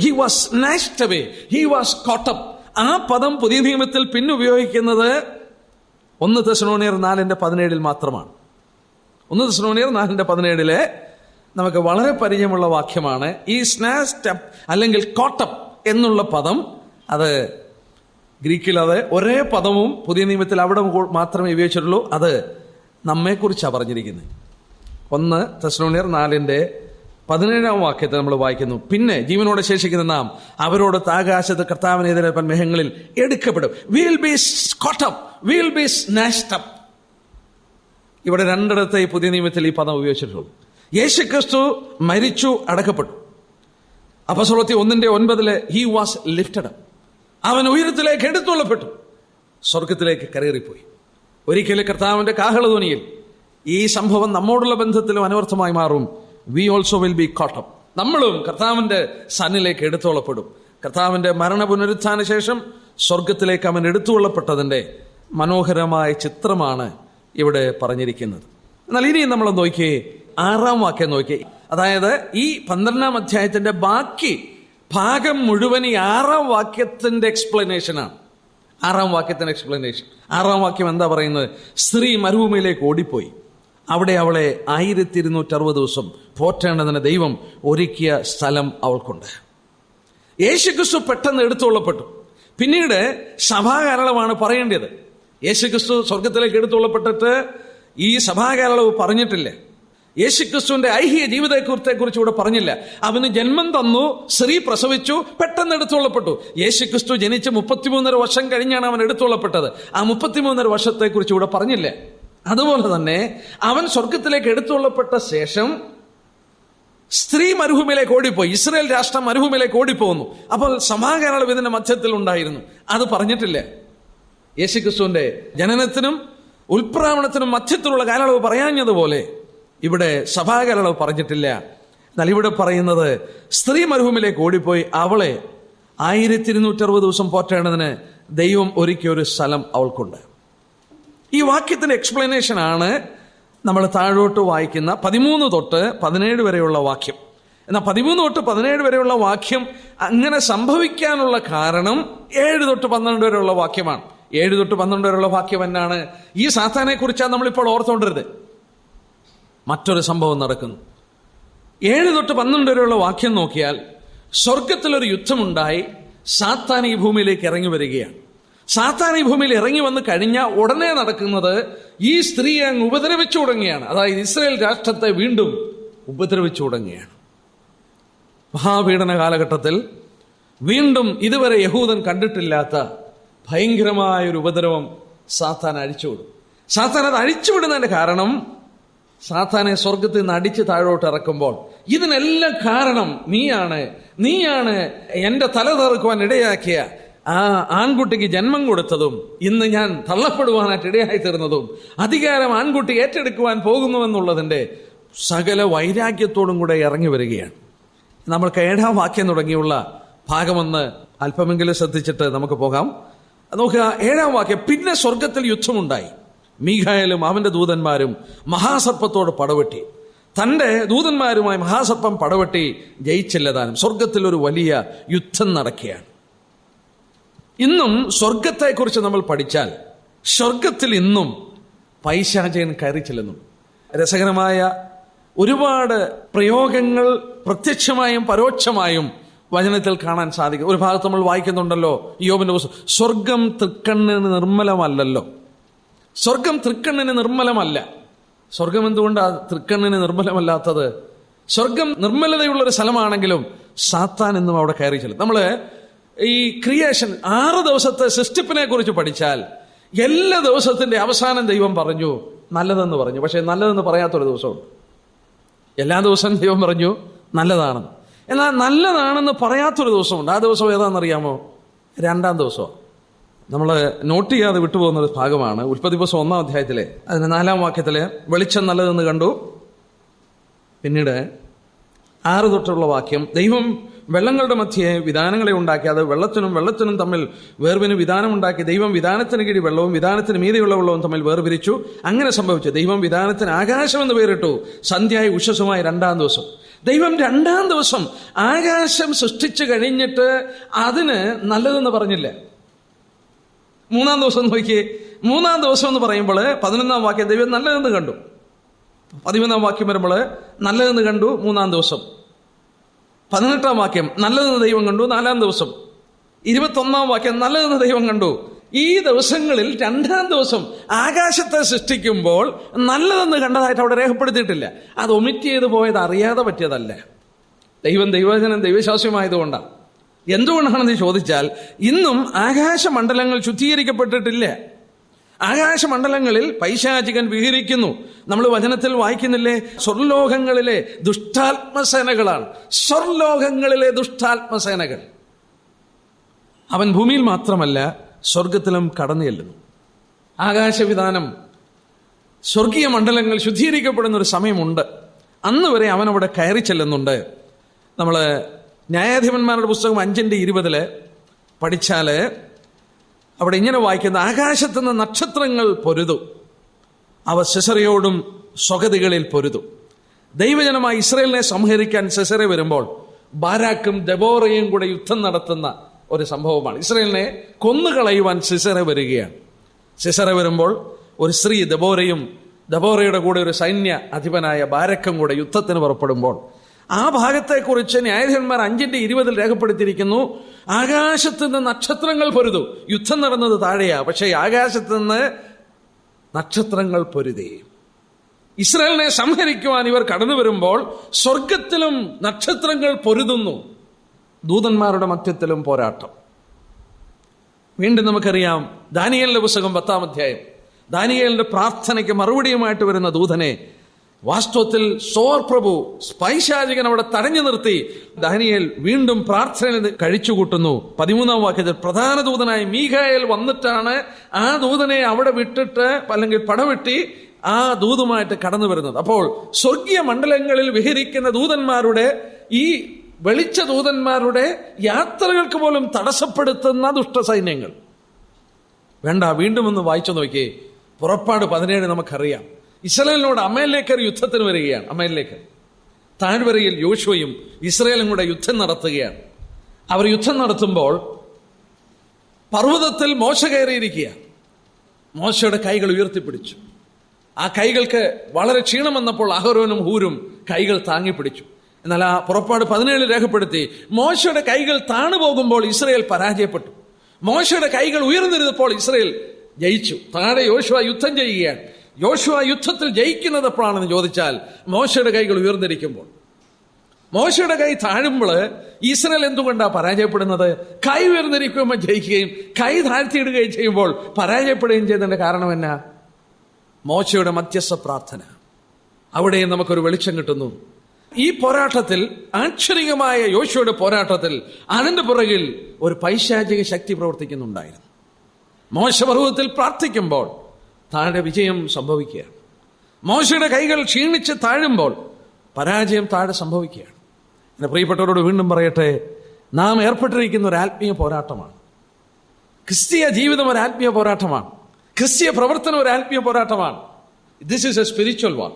Speaker 1: He was snatched away, he was caught up. ആ പദം പുതിയ നിയമത്തിൽ പിന്നെ ഉപയോഗിക്കുന്നത് 1 തെസ്സലോനിയർ 4:17 മാത്രമാണ്. 1 തെസ്സലോനിയർ 4:17 നമുക്ക് വളരെ പരിചയമുള്ള വാക്യമാണ്. ഈ സ്നാച്ച്ഡ് അപ്പ് അല്ലെങ്കിൽ കോട്ടപ്പ് എന്നുള്ള പദം, അത് ഗ്രീക്കിൽ അത് ഒരേ പദവും പുതിയ നിയമത്തിൽ അവിടെ മാത്രമേ ഉപയോഗിച്ചിട്ടുള്ളൂ. അത് നമ്മെക്കുറിച്ചാണ് പറഞ്ഞിരിക്കുന്നത്. 1 തെസ്സലോനിയർ 4:17 വാക്യത്തെ നമ്മൾ വായിക്കുന്നു. പിന്നെ ജീവനോടെ ശേഷിക്കുന്ന നാം അവരോട് ആകാശത്ത് കർത്താവിനെതിരെ മേഘങ്ങളിൽ എടുക്കപ്പെടും. Will be caught up, will be snatched up. ഇവിടെ 2 ഈ പുതിയ നിയമത്തിൽ ഈ പദം ഉപയോഗിച്ചിട്ടുള്ളൂ. യേശുക്രിസ്തു മരിച്ചു, അടക്കപ്പെട്ടു. അപ്പോസ്തലപ്രവൃത്തി 1:9 ഹി വാസ് ലിഫ്റ്റഡ് അപ്പ്. അവൻ ഉയരത്തിലേക്ക് എടുത്തുകൊള്ളപ്പെട്ടു, സ്വർഗത്തിലേക്ക് കരേറിപ്പോയി. ഒരിക്കലും കർത്താവിന്റെ കാഹളധ്വനിയിൽ ഈ സംഭവം നമ്മോടുള്ള ബന്ധത്തിലും അനവർത്ഥമായി മാറും. We also will be caught up. നമ്മളും കർത്താവിന്റെ സന്നിലേക്ക് എടുത്തുകൊള്ളപ്പെടും. കർത്താവിന്റെ മരണ പുനരുത്ഥാന ശേഷം സ്വർഗത്തിലേക്ക് അവൻ എടുത്തുകൊള്ളപ്പെട്ടതിന്റെ മനോഹരമായ ചിത്രമാണ് ഇവിടെ പറഞ്ഞിരിക്കുന്നത്. എന്നാൽ ഇനി നമ്മൾ നോക്കിയേ 6-ാം വാക്യം നോക്കിയേ. അതായത് ഈ 12-ാം അധ്യായത്തിന്റെ ബാക്കി ഭാഗം മുഴുവൻ ഈ 6-ാം വാക്യത്തിന്റെ എക്സ്പ്ലനേഷനാണ്. 6-ാം വാക്യത്തിന്റെ എക്സ്പ്ലനേഷൻ. 6-ാം വാക്യം എന്താ പറയുന്നത്? സ്ത്രീ മരുഭൂമിയിലേക്ക് ഓടിപ്പോയി. അവിടെ അവളെ 1260 ദിവസം പോറ്റേണ്ടതിന് ദൈവം ഒരുക്കിയ സ്ഥലം അവൾക്കുണ്ട്. യേശുക്രിസ്തു പെട്ടെന്ന് എടുത്തുകൊള്ളപ്പെട്ടു. പിന്നീട് സഭാകാലമാണ് പറയേണ്ടത്. യേശുക്രിസ്തു സ്വർഗത്തിലേക്ക് എടുത്തുകൊള്ളപ്പെട്ടിട്ട് ഈ സഭാകാലവ് പറഞ്ഞിട്ടില്ല. യേശുക്രിസ്തുവിന്റെ ഐഹിക ജീവിതത്തെക്കുറിച്ച് ഇവിടെ പറഞ്ഞില്ല. അവന് ജന്മം തന്നു, സ്ത്രീ പ്രസവിച്ചു, പെട്ടെന്ന് എടുത്തുകൊള്ളപ്പെട്ടു. യേശുക്രിസ്തു ജനിച്ച് 33.5 വർഷം കഴിഞ്ഞാണ് അവൻ എടുത്തുകൊള്ളപ്പെട്ടത്. ആ 33.5 വർഷത്തെക്കുറിച്ച് ഇവിടെ പറഞ്ഞില്ല. അതുപോലെ തന്നെ അവൻ സ്വർഗത്തിലേക്ക് എടുത്തുകൊള്ളപ്പെട്ട ശേഷം സ്ത്രീ മരുഭൂമിയിലേക്ക് ഓടിപ്പോയി. ഇസ്രായേൽ രാഷ്ട്രം മരുഭൂമിയിലേക്ക് ഓടിപ്പോകുന്നു. അപ്പോൾ സമാകാലം ഇതിന്റെ മധ്യത്തിൽ ഉണ്ടായിരുന്നു, അത് പറഞ്ഞിട്ടില്ല. യേശുക്രിസ്തുവിന്റെ ജനനത്തിനും ഉൽപ്രാവണത്തിനും മധ്യത്തിലുള്ള കാലയളവ് പറയാഞ്ഞതുപോലെ ഇവിടെ സഭാകാലയളവ് പറഞ്ഞിട്ടില്ല. എന്നാൽ ഇവിടെ പറയുന്നത് സ്ത്രീ മരുഭൂമിയിലേക്ക് ഓടിപ്പോയി, അവളെ 1260 ദിവസം പോറ്റേണ്ടതിന് ദൈവം ഒരുക്കിയ ഒരു സ്ഥലം അവൾക്കുണ്ട്. ഈ വാക്യത്തിന്റെ എക്സ്പ്ലനേഷൻ ആണ് നമ്മൾ താഴോട്ട് വായിക്കുന്ന 13 തൊട്ട് 17 വരെയുള്ള വാക്യം. എന്നാൽ 13 തൊട്ട് 17 വരെയുള്ള വാക്യം അങ്ങനെ സംഭവിക്കാനുള്ള കാരണം 7 തൊട്ട് 12 വരെയുള്ള വാക്യമാണ്. 7 തൊട്ട് 12 വരെയുള്ള വാക്യം എന്നാണ്? ഈ സാത്താനെ കുറിച്ചാണ് നമ്മളിപ്പോൾ ഓർത്തുകൊണ്ടിരുന്നത്. മറ്റൊരു സംഭവം നടക്കുന്നു. 7 തൊട്ട് 12 വരെയുള്ള വാക്യം നോക്കിയാൽ സ്വർഗത്തിലൊരു യുദ്ധമുണ്ടായി. സാത്താൻ ഈ ഭൂമിയിലേക്ക് ഇറങ്ങി വരികയാണ്. സാത്താൻ ഈ ഭൂമിയിൽ ഇറങ്ങി വന്ന് കഴിഞ്ഞ ഉടനെ നടക്കുന്നത് ഈ സ്ത്രീയെ അങ്ങ് ഉപദ്രവിച്ചു തുടങ്ങിയാണ്. അതായത് ഇസ്രായേൽ രാഷ്ട്രത്തെ വീണ്ടും ഉപദ്രവിച്ചു തുടങ്ങിയാണ്. മഹാപീഡന കാലഘട്ടത്തിൽ വീണ്ടും ഇതുവരെ യഹൂദൻ കണ്ടിട്ടില്ലാത്ത ഭയങ്കരമായൊരു ഉപദ്രവം സാത്താൻ അഴിച്ചുവിടും. സാത്താൻ അത് അഴിച്ചുവിടുന്നതിന്റെ കാരണം, സാത്താനെ സ്വർഗത്തിൽ നിന്ന് അടിച്ച് താഴോട്ട് ഇറക്കുമ്പോൾ ഇതിനെല്ലാം കാരണം നീയാണ് എന്റെ തല തറക്കുവാൻ ഇടയാക്കിയ ആ ആൺകുട്ടിക്ക് ജന്മം കൊടുത്തതും ഇന്ന് ഞാൻ തള്ളപ്പെടുവാനായിട്ട് ഇടയായി തീർന്നതും അധികാരം ആൺകുട്ടി ഏറ്റെടുക്കുവാൻ പോകുന്നുവെന്നുള്ളതിന്റെ സകല വൈരാഗ്യത്തോടും കൂടെ ഇറങ്ങി വരികയാണ്. നമ്മൾക്ക് 7-ാം വാക്യം തുടങ്ങിയുള്ള ഭാഗമൊന്ന് അല്പമെങ്കിലും ശ്രദ്ധിച്ചിട്ട് നമുക്ക് പോകാം. നോക്കുക, 7-ാം വാക്യം. പിന്നെ സ്വർഗത്തിൽ യുദ്ധമുണ്ടായി. മീഖായേലും അവന്റെ ദൂതന്മാരും മഹാസർപ്പത്തോട് പടവെട്ടി. തന്റെ ദൂതന്മാരുമായി മഹാസർപ്പം പടവെട്ടി ജയിച്ചില്ലതാനും. സ്വർഗത്തിൽ ഒരു വലിയ യുദ്ധം നടക്കുകയാണ്. ഇന്നും സ്വർഗത്തെക്കുറിച്ച് നമ്മൾ പഠിച്ചാൽ സ്വർഗത്തിൽ ഇന്നും പൈശാചകൻ കയറി ചെല്ലുന്നു. രസകരമായ ഒരുപാട് പ്രയോഗങ്ങൾ പ്രത്യക്ഷമായും പരോക്ഷമായും വചനത്തിൽ കാണാൻ സാധിക്കും. ഒരു ഭാഗത്ത് നമ്മൾ വായിക്കുന്നുണ്ടല്ലോ, യോബിന്റെ പുസ്തകം, സ്വർഗം തൃക്കണ്ണിന് നിർമ്മലമല്ലല്ലോ. സ്വർഗം തൃക്കണ്ണിന് നിർമ്മലമല്ല. സ്വർഗം എന്തുകൊണ്ടാണ് തൃക്കണ്ണിന് നിർമ്മലമല്ലാത്തത്? സ്വർഗം നിർമ്മലതയുള്ളൊരു സ്ഥലമാണെങ്കിലും സാത്താൻ എന്നും അവിടെ കയറി ചെല്ലും. നമ്മള് ഈ ക്രിയേഷൻ 6 ദിവസത്തെ സൃഷ്ടിപ്പിനെ കുറിച്ച് പഠിച്ചാൽ എല്ലാ ദിവസത്തിന്റെ അവസാനം ദൈവം പറഞ്ഞു നല്ലതെന്ന് പറഞ്ഞു. പക്ഷെ നല്ലതെന്ന് പറയാത്തൊരു ദിവസമുണ്ട്. എല്ലാ ദിവസവും ദൈവം പറഞ്ഞു നല്ലതാണെന്ന്. എന്നാൽ നല്ലതാണെന്ന് പറയാത്തൊരു ദിവസമുണ്ട്. ആ ദിവസം ഏതാണെന്നറിയാമോ? 2-ാം ദിവസമാണ്. നമ്മൾ നോട്ട് ചെയ്യാതെ വിട്ടുപോകുന്ന ഒരു ഭാഗമാണ്. ഉൽപ്പത്തി പുസ്തകം 1-ാം അധ്യായത്തിലെ അതിന് 4-ാം വാക്യത്തിലെ വെളിച്ചം നല്ലതെന്ന് കണ്ടു, പിന്നീട് 6 തൊട്ടുള്ള വാക്യം, ദൈവം വെള്ളങ്ങളുടെ മധ്യേ വിധാനങ്ങളെ ഉണ്ടാക്കി, അത് വെള്ളത്തിനും തമ്മിൽ വേർവിന് വിധാനമുണ്ടാക്കി. ദൈവം വിധാനത്തിന് കീഴിൽ വെള്ളവും വിധാനത്തിന് മീതെയുള്ള വെള്ളവും തമ്മിൽ വേർപിരിച്ചു. അങ്ങനെ സംഭവിച്ചു. ദൈവം വിധാനത്തിന് ആകാശം എന്ന് പേരിട്ടു. സന്ധ്യയായി ഉഷസ്സുമായി 2-ാം ദിവസം. ദൈവം 2-ാം ദിവസം ആകാശം സൃഷ്ടിച്ചു കഴിഞ്ഞിട്ട് അതിന് നല്ലതെന്ന് പറഞ്ഞില്ല. 3-ാം ദിവസം നോക്കിയേ. 3-ാം ദിവസം എന്ന് പറയുമ്പോൾ 11-ാം വാക്യം ദൈവം നല്ലതെന്ന് കണ്ടു. 13-ാം വാക്യം വരുമ്പോൾ നല്ലതെന്ന് കണ്ടു 3-ാം ദിവസം. 18-ാം വാക്യം നല്ലതെന്ന് ദൈവം കണ്ടു 4-ാം ദിവസം. 21-ാം വാക്യം നല്ലതെന്ന് ദൈവം കണ്ടു. ഈ ദിവസങ്ങളിൽ 2-ാം ദിവസം ആകാശത്തെ സൃഷ്ടിക്കുമ്പോൾ നല്ലതെന്ന് കണ്ടതായിട്ട് അവിടെ രേഖപ്പെടുത്തിയിട്ടില്ല. അത് ഒമിറ്റ് ചെയ്തു പോയത് അറിയാതെ പറ്റിയതല്ല. ദൈവം ദൈവജനം ദൈവശാസ്യമായതുകൊണ്ടാണ്. എന്തുകൊണ്ടാണെന്ന് ചോദിച്ചാൽ, ഇന്നും ആകാശമണ്ഡലങ്ങൾ ശുദ്ധീകരിക്കപ്പെട്ടിട്ടില്ല. ആകാശമണ്ഡലങ്ങളിൽ പൈശാചികൻ വിഹരിക്കുന്നു. നമ്മൾ വചനത്തിൽ വായിക്കുന്നില്ലേ, സ്വർലോകങ്ങളിലെ ദുഷ്ടാത്മസേനകളാണ്. സ്വർലോകങ്ങളിലെ ദുഷ്ടാത്മസേനകൾ. അവൻ ഭൂമിയിൽ മാത്രമല്ല സ്വർഗത്തിലും കടന്നു ചെല്ലുന്നു. ആകാശവിധാനം, സ്വർഗീയ മണ്ഡലങ്ങൾ ശുദ്ധീകരിക്കപ്പെടുന്ന ഒരു സമയമുണ്ട്. അന്ന് വരെ അവനവിടെ കയറി ചെല്ലുന്നുണ്ട്. നമ്മൾ ന്യായാധിപന്മാരുടെ പുസ്തകം 5:20 പഠിച്ചാൽ അവിടെ ഇങ്ങനെ വായിക്കുന്ന, ആകാശത്തുനിന്ന് നക്ഷത്രങ്ങൾ പൊരുതു, അവ സിസറയോടും സ്വഗതികളിൽ പൊരുതു. ദൈവജനമായി ഇസ്രായേലിനെ സംഹരിക്കാൻ സിസറ വരുമ്പോൾ ബാരാക്കും ദെബോറയും കൂടെ യുദ്ധം നടത്തുന്ന ഒരു സംഭവമാണ്. ഇസ്രായേലിനെ കൊന്നുകളയുവാൻ സിസറ വരികയാണ്. സിസറ വരുമ്പോൾ ഒരു സ്ത്രീ ദെബോറയുടെ കൂടെ ഒരു സൈന്യ അധിപനായ ബാരക്കും കൂടെ യുദ്ധത്തിന് പുറപ്പെടുമ്പോൾ ആ ഭാഗത്തെക്കുറിച്ച് ന്യായാധിപന്മാർ 5:20 രേഖപ്പെടുത്തിയിരിക്കുന്നു. ആകാശത്ത് നിന്ന് നക്ഷത്രങ്ങൾ പൊരുതു. യുദ്ധം നടന്നത് താഴെയാ, പക്ഷേ ആകാശത്ത് നിന്ന് നക്ഷത്രങ്ങൾ പൊരുതി. ഇസ്രായേലിനെ സംഹരിക്കുവാൻ ഇവർ കടന്നു വരുമ്പോൾ സ്വർഗത്തിലും നക്ഷത്രങ്ങൾ പൊരുതുന്നു. ദൂതന്മാരുടെ മധ്യത്തിലും പോരാട്ടം. വീണ്ടും നമുക്കറിയാം, ദാനിയേലിന്റെ പുസ്തകം 10-ാം അധ്യായം. ദാനിയേലിന്റെ പ്രാർത്ഥനയ്ക്ക് മറുപടിയുമായിട്ട് വരുന്ന ദൂതനെ വാസ്തവത്തിൽ സോർ പ്രഭു പൈശാചികൻ അവിടെ തടഞ്ഞു നിർത്തി. ദാനിയേൽ വീണ്ടും പ്രാർത്ഥന കഴിച്ചുകൂട്ടുന്നു. 13-ാം വാക്യത്തിൽ പ്രധാന ദൂതനായി മീഖായേൽ വന്നിട്ടാണ് ആ ദൂതനെ അവിടെ വിട്ടിട്ട്, അല്ലെങ്കിൽ പടവെട്ടി ആ ദൂതുമായിട്ട് കടന്നു വരുന്നത്. അപ്പോൾ സ്വർഗീയ മണ്ഡലങ്ങളിൽ വിഹരിക്കുന്ന ദൂതന്മാരുടെ, ഈ വെളിച്ച ദൂതന്മാരുടെ യാത്രകൾക്ക് പോലും തടസ്സപ്പെടുത്തുന്ന ദുഷ്ടസൈന്യങ്ങൾ. വേണ്ട, വീണ്ടും ഒന്ന് വായിച്ചു നോക്കിയേ. പുറപ്പാട് 17 നമുക്കറിയാം. ഇസ്രായേലിനോട് അമലേക്കർ യുദ്ധത്തിന് വരികയാണ്. അമലേക്കർ താഴ്വരയിൽ യോശുവയും ഇസ്രായേലും കൂടെ യുദ്ധം നടത്തുകയാണ്. അവർ യുദ്ധം നടത്തുമ്പോൾ പർവ്വതത്തിൽ മോശ കയറിയിരിക്കുക. മോശയുടെ കൈകൾ ഉയർത്തിപ്പിടിച്ചു. ആ കൈകൾക്ക് വളരെ ക്ഷീണം വന്നപ്പോൾ അഹരോനും ഹൂരും കൈകൾ താങ്ങിപ്പിടിച്ചു. എന്നാൽ ആ പുറപ്പാട് 17 രേഖപ്പെടുത്തി, മോശയുടെ കൈകൾ താണു പോകുമ്പോൾ ഇസ്രായേൽ പരാജയപ്പെട്ടു. മോശയുടെ കൈകൾ ഉയർന്നിരുന്നപ്പോൾ ഇസ്രായേൽ ജയിച്ചു. താഴെ യോശുവ യുദ്ധം ചെയ്യുകയാണ്. യോശുവ യുദ്ധത്തിൽ ജയിക്കുന്നത് എപ്പോഴാണെന്ന് ചോദിച്ചാൽ, മോശയുടെ കൈകൾ ഉയർന്നിരിക്കുമ്പോൾ. മോശയുടെ കൈ താഴുമ്പോൾ ഇസ്രായേൽ എന്തുകൊണ്ടാണ് പരാജയപ്പെടുന്നത്? കൈ ഉയർന്നിരിക്കുമ്പോൾ ജയിക്കുകയും കൈ താഴ്ത്തിയിടുകയും ചെയ്യുമ്പോൾ പരാജയപ്പെടുകയും ചെയ്യുന്നതിന്റെ കാരണം എന്നാ? മോശയുടെ മധ്യസ്ഥ പ്രാർത്ഥന. അവിടെയും നമുക്കൊരു വെളിച്ചം കിട്ടുന്നു. ഈ പോരാട്ടത്തിൽ, ആക്ഷരികമായ യോശുവയുടെ പോരാട്ടത്തിൽ, അതിന്റെ പുറകിൽ ഒരു പൈശാചിക ശക്തി പ്രവർത്തിക്കുന്നുണ്ടായിരുന്നു. മോശ പർവ്വതത്തിൽ പ്രാർത്ഥിക്കുമ്പോൾ താഴെ വിജയം സംഭവിക്കുകയാണ്. മോശയുടെ കൈകൾ ക്ഷീണിച്ച് താഴുമ്പോൾ പരാജയം താഴെ സംഭവിക്കുകയാണ്. എന്റെ പ്രിയപ്പെട്ടവരോട് വീണ്ടും പറയട്ടെ, നാം ഏർപ്പെട്ടിരിക്കുന്ന ഒരു ആത്മീയ പോരാട്ടമാണ്. ക്രിസ്തീയ ജീവിതം ഒരു ആത്മീയ പോരാട്ടമാണ്. ക്രിസ്തീയ പ്രവർത്തനം ഒരു ആത്മീയ പോരാട്ടമാണ്. ദിസ് ഈസ് എ സ്പിരിച്വൽ വാർ.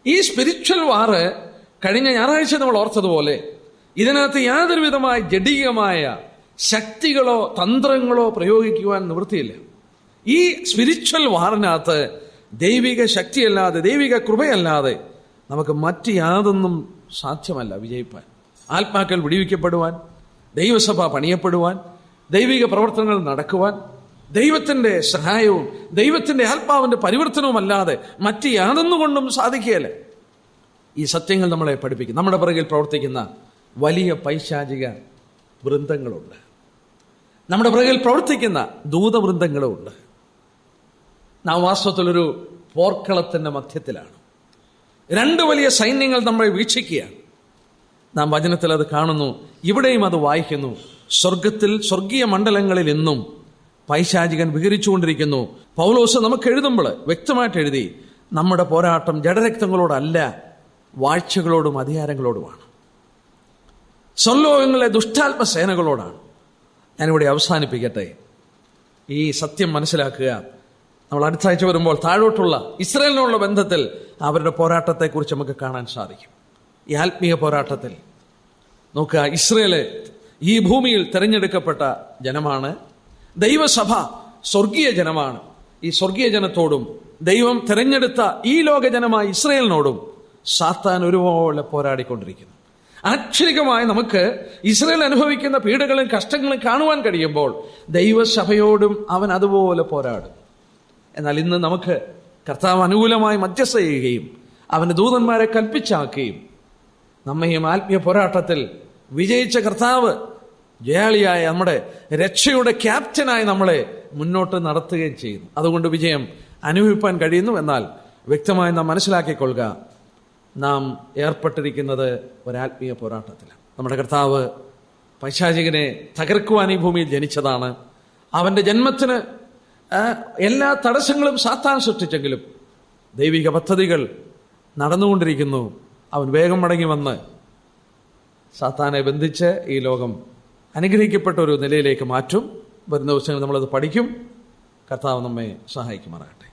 Speaker 1: ഈ സ്പിരിച്വൽ വാറ് കഴിഞ്ഞ ഞായറാഴ്ച നമ്മൾ ഓർത്തതുപോലെ ഇതിനകത്ത് യാതൊരു വിധമായ ജഡികമായ ശക്തികളോ തന്ത്രങ്ങളോ പ്രയോഗിക്കുവാൻ നിവൃത്തിയില്ല. ഈ സ്പിരിച്വൽ വാറിനകത്ത് ദൈവിക ശക്തിയല്ലാതെ, ദൈവിക കൃപയല്ലാതെ നമുക്ക് മറ്റ് യാതൊന്നും സാധ്യമല്ല വിജയിപ്പാൻ. ആത്മാക്കൾ വിടിവിക്കപ്പെടുവാൻ, ദൈവസഭ പണിയപ്പെടുവാൻ, ദൈവിക പ്രവർത്തനങ്ങൾ നടക്കുവാൻ ദൈവത്തിന്റെ സഹായവും ദൈവത്തിന്റെ ആത്മാവിന്റെ പരിവർത്തനവും അല്ലാതെ മറ്റ് യാതൊന്നുകൊണ്ടും സാധിക്കുകയല്ല. ഈ സത്യങ്ങൾ നമ്മളെ പഠിപ്പിക്കും. നമ്മുടെ പിറകിൽ പ്രവർത്തിക്കുന്ന വലിയ പൈശാചിക വൃന്ദങ്ങളുണ്ട്. നമ്മുടെ പിറകിൽ പ്രവർത്തിക്കുന്ന ദൂതവൃന്ദങ്ങളുമുണ്ട്. നാം വാസ്തവത്തിലൊരു പോർക്കളത്തിന്റെ മധ്യത്തിലാണ്. 2 വലിയ സൈന്യങ്ങൾ നമ്മളെ വീക്ഷിക്കുകയാണ്. നാം വചനത്തിൽ അത് കാണുന്നു, ഇവിടെയും അത് വായിക്കുന്നു. സ്വർഗത്തിൽ, സ്വർഗീയ മണ്ഡലങ്ങളിൽ ഇന്നും പൈശാചികൻ വിഹരിച്ചുകൊണ്ടിരിക്കുന്നു. പൗലോസ് നമുക്ക് എഴുതുമ്പോൾ വ്യക്തമായിട്ട് എഴുതി, നമ്മുടെ പോരാട്ടം ജഡരക്തങ്ങളോടല്ല, വാഴ്ചകളോടും അധികാരങ്ങളോടുമാണ്. സ്വർലോകങ്ങളിലെ ദുഷ്ടാത്മ സേനകളോടാണ്. ഞാനിവിടെ അവസാനിപ്പിക്കട്ടെ. ഈ സത്യം മനസ്സിലാക്കുക. നമ്മൾ അടുത്ത ആഴ്ച വരുമ്പോൾ താഴോട്ടുള്ള ഇസ്രായേലിനുള്ള ബന്ധത്തിൽ അവരുടെ പോരാട്ടത്തെക്കുറിച്ച് നമുക്ക് കാണാൻ സാധിക്കും. ഈ ആത്മീയ പോരാട്ടത്തിൽ നോക്കുക, ഇസ്രായേല് ഈ ഭൂമിയിൽ തിരഞ്ഞെടുക്കപ്പെട്ട ജനമാണ്. ദൈവസഭ സ്വർഗീയ ജനമാണ്. ഈ സ്വർഗീയ ജനത്തോടും ദൈവം തിരഞ്ഞെടുത്ത ഈ ലോക ജനമായ ഇസ്രായേലിനോടും സാത്താൻ ഒരുപോലെ പോരാടിക്കൊണ്ടിരിക്കുന്നു. ആക്ഷരികമായി നമുക്ക് ഇസ്രായേൽ അനുഭവിക്കുന്ന പീഡകളും കഷ്ടങ്ങളും കാണുവാൻ കഴിയുമ്പോൾ ദൈവസഭയോടും അവൻ അതുപോലെ പോരാടും. എന്നാൽ ഇന്ന് നമുക്ക് കർത്താവ് അനുകൂലമായി മധ്യസ്ഥ ചെയ്യുകയും അവന്റെ ദൂതന്മാരെ കൽപ്പിച്ചാക്കുകയും നമ്മയും ആത്മീയ പോരാട്ടത്തിൽ വിജയിച്ച കർത്താവ് ജയാളിയായ നമ്മുടെ രക്ഷയുടെ ക്യാപ്റ്റനായി നമ്മളെ മുന്നോട്ട് നടത്തുകയും ചെയ്യുന്നു. അതുകൊണ്ട് വിജയം അനുഭവിപ്പാൻ കഴിയുന്നു. എന്നാൽ വ്യക്തമായി നാം മനസ്സിലാക്കിക്കൊള്ളുക, നാം ഏർപ്പെട്ടിരിക്കുന്നത് ഒരാത്മീയ പോരാട്ടത്തിലാണ്. നമ്മുടെ കർത്താവ് പൈശാചികനെ തകർക്കുവാൻ ഈ ഭൂമിയിൽ ജനിച്ചതാണ്. അവന്റെ ജന്മത്തിന് എല്ലാ തടസ്സങ്ങളും സാത്താൻ സൃഷ്ടിച്ചെങ്കിലും ദൈവിക പദ്ധതികൾ നടന്നുകൊണ്ടിരിക്കുന്നു. അവൻ വേഗം മടങ്ങി വന്ന് സാത്താനെ ബന്ധിച്ച് ഈ ലോകം അനുഗ്രഹിക്കപ്പെട്ട ഒരു നിലയിലേക്ക് മാറ്റും. വരുന്ന ദിവസങ്ങൾ നമ്മളത് പഠിക്കും. കർത്താവ് നമ്മെ സഹായിക്കുമാറാകട്ടെ.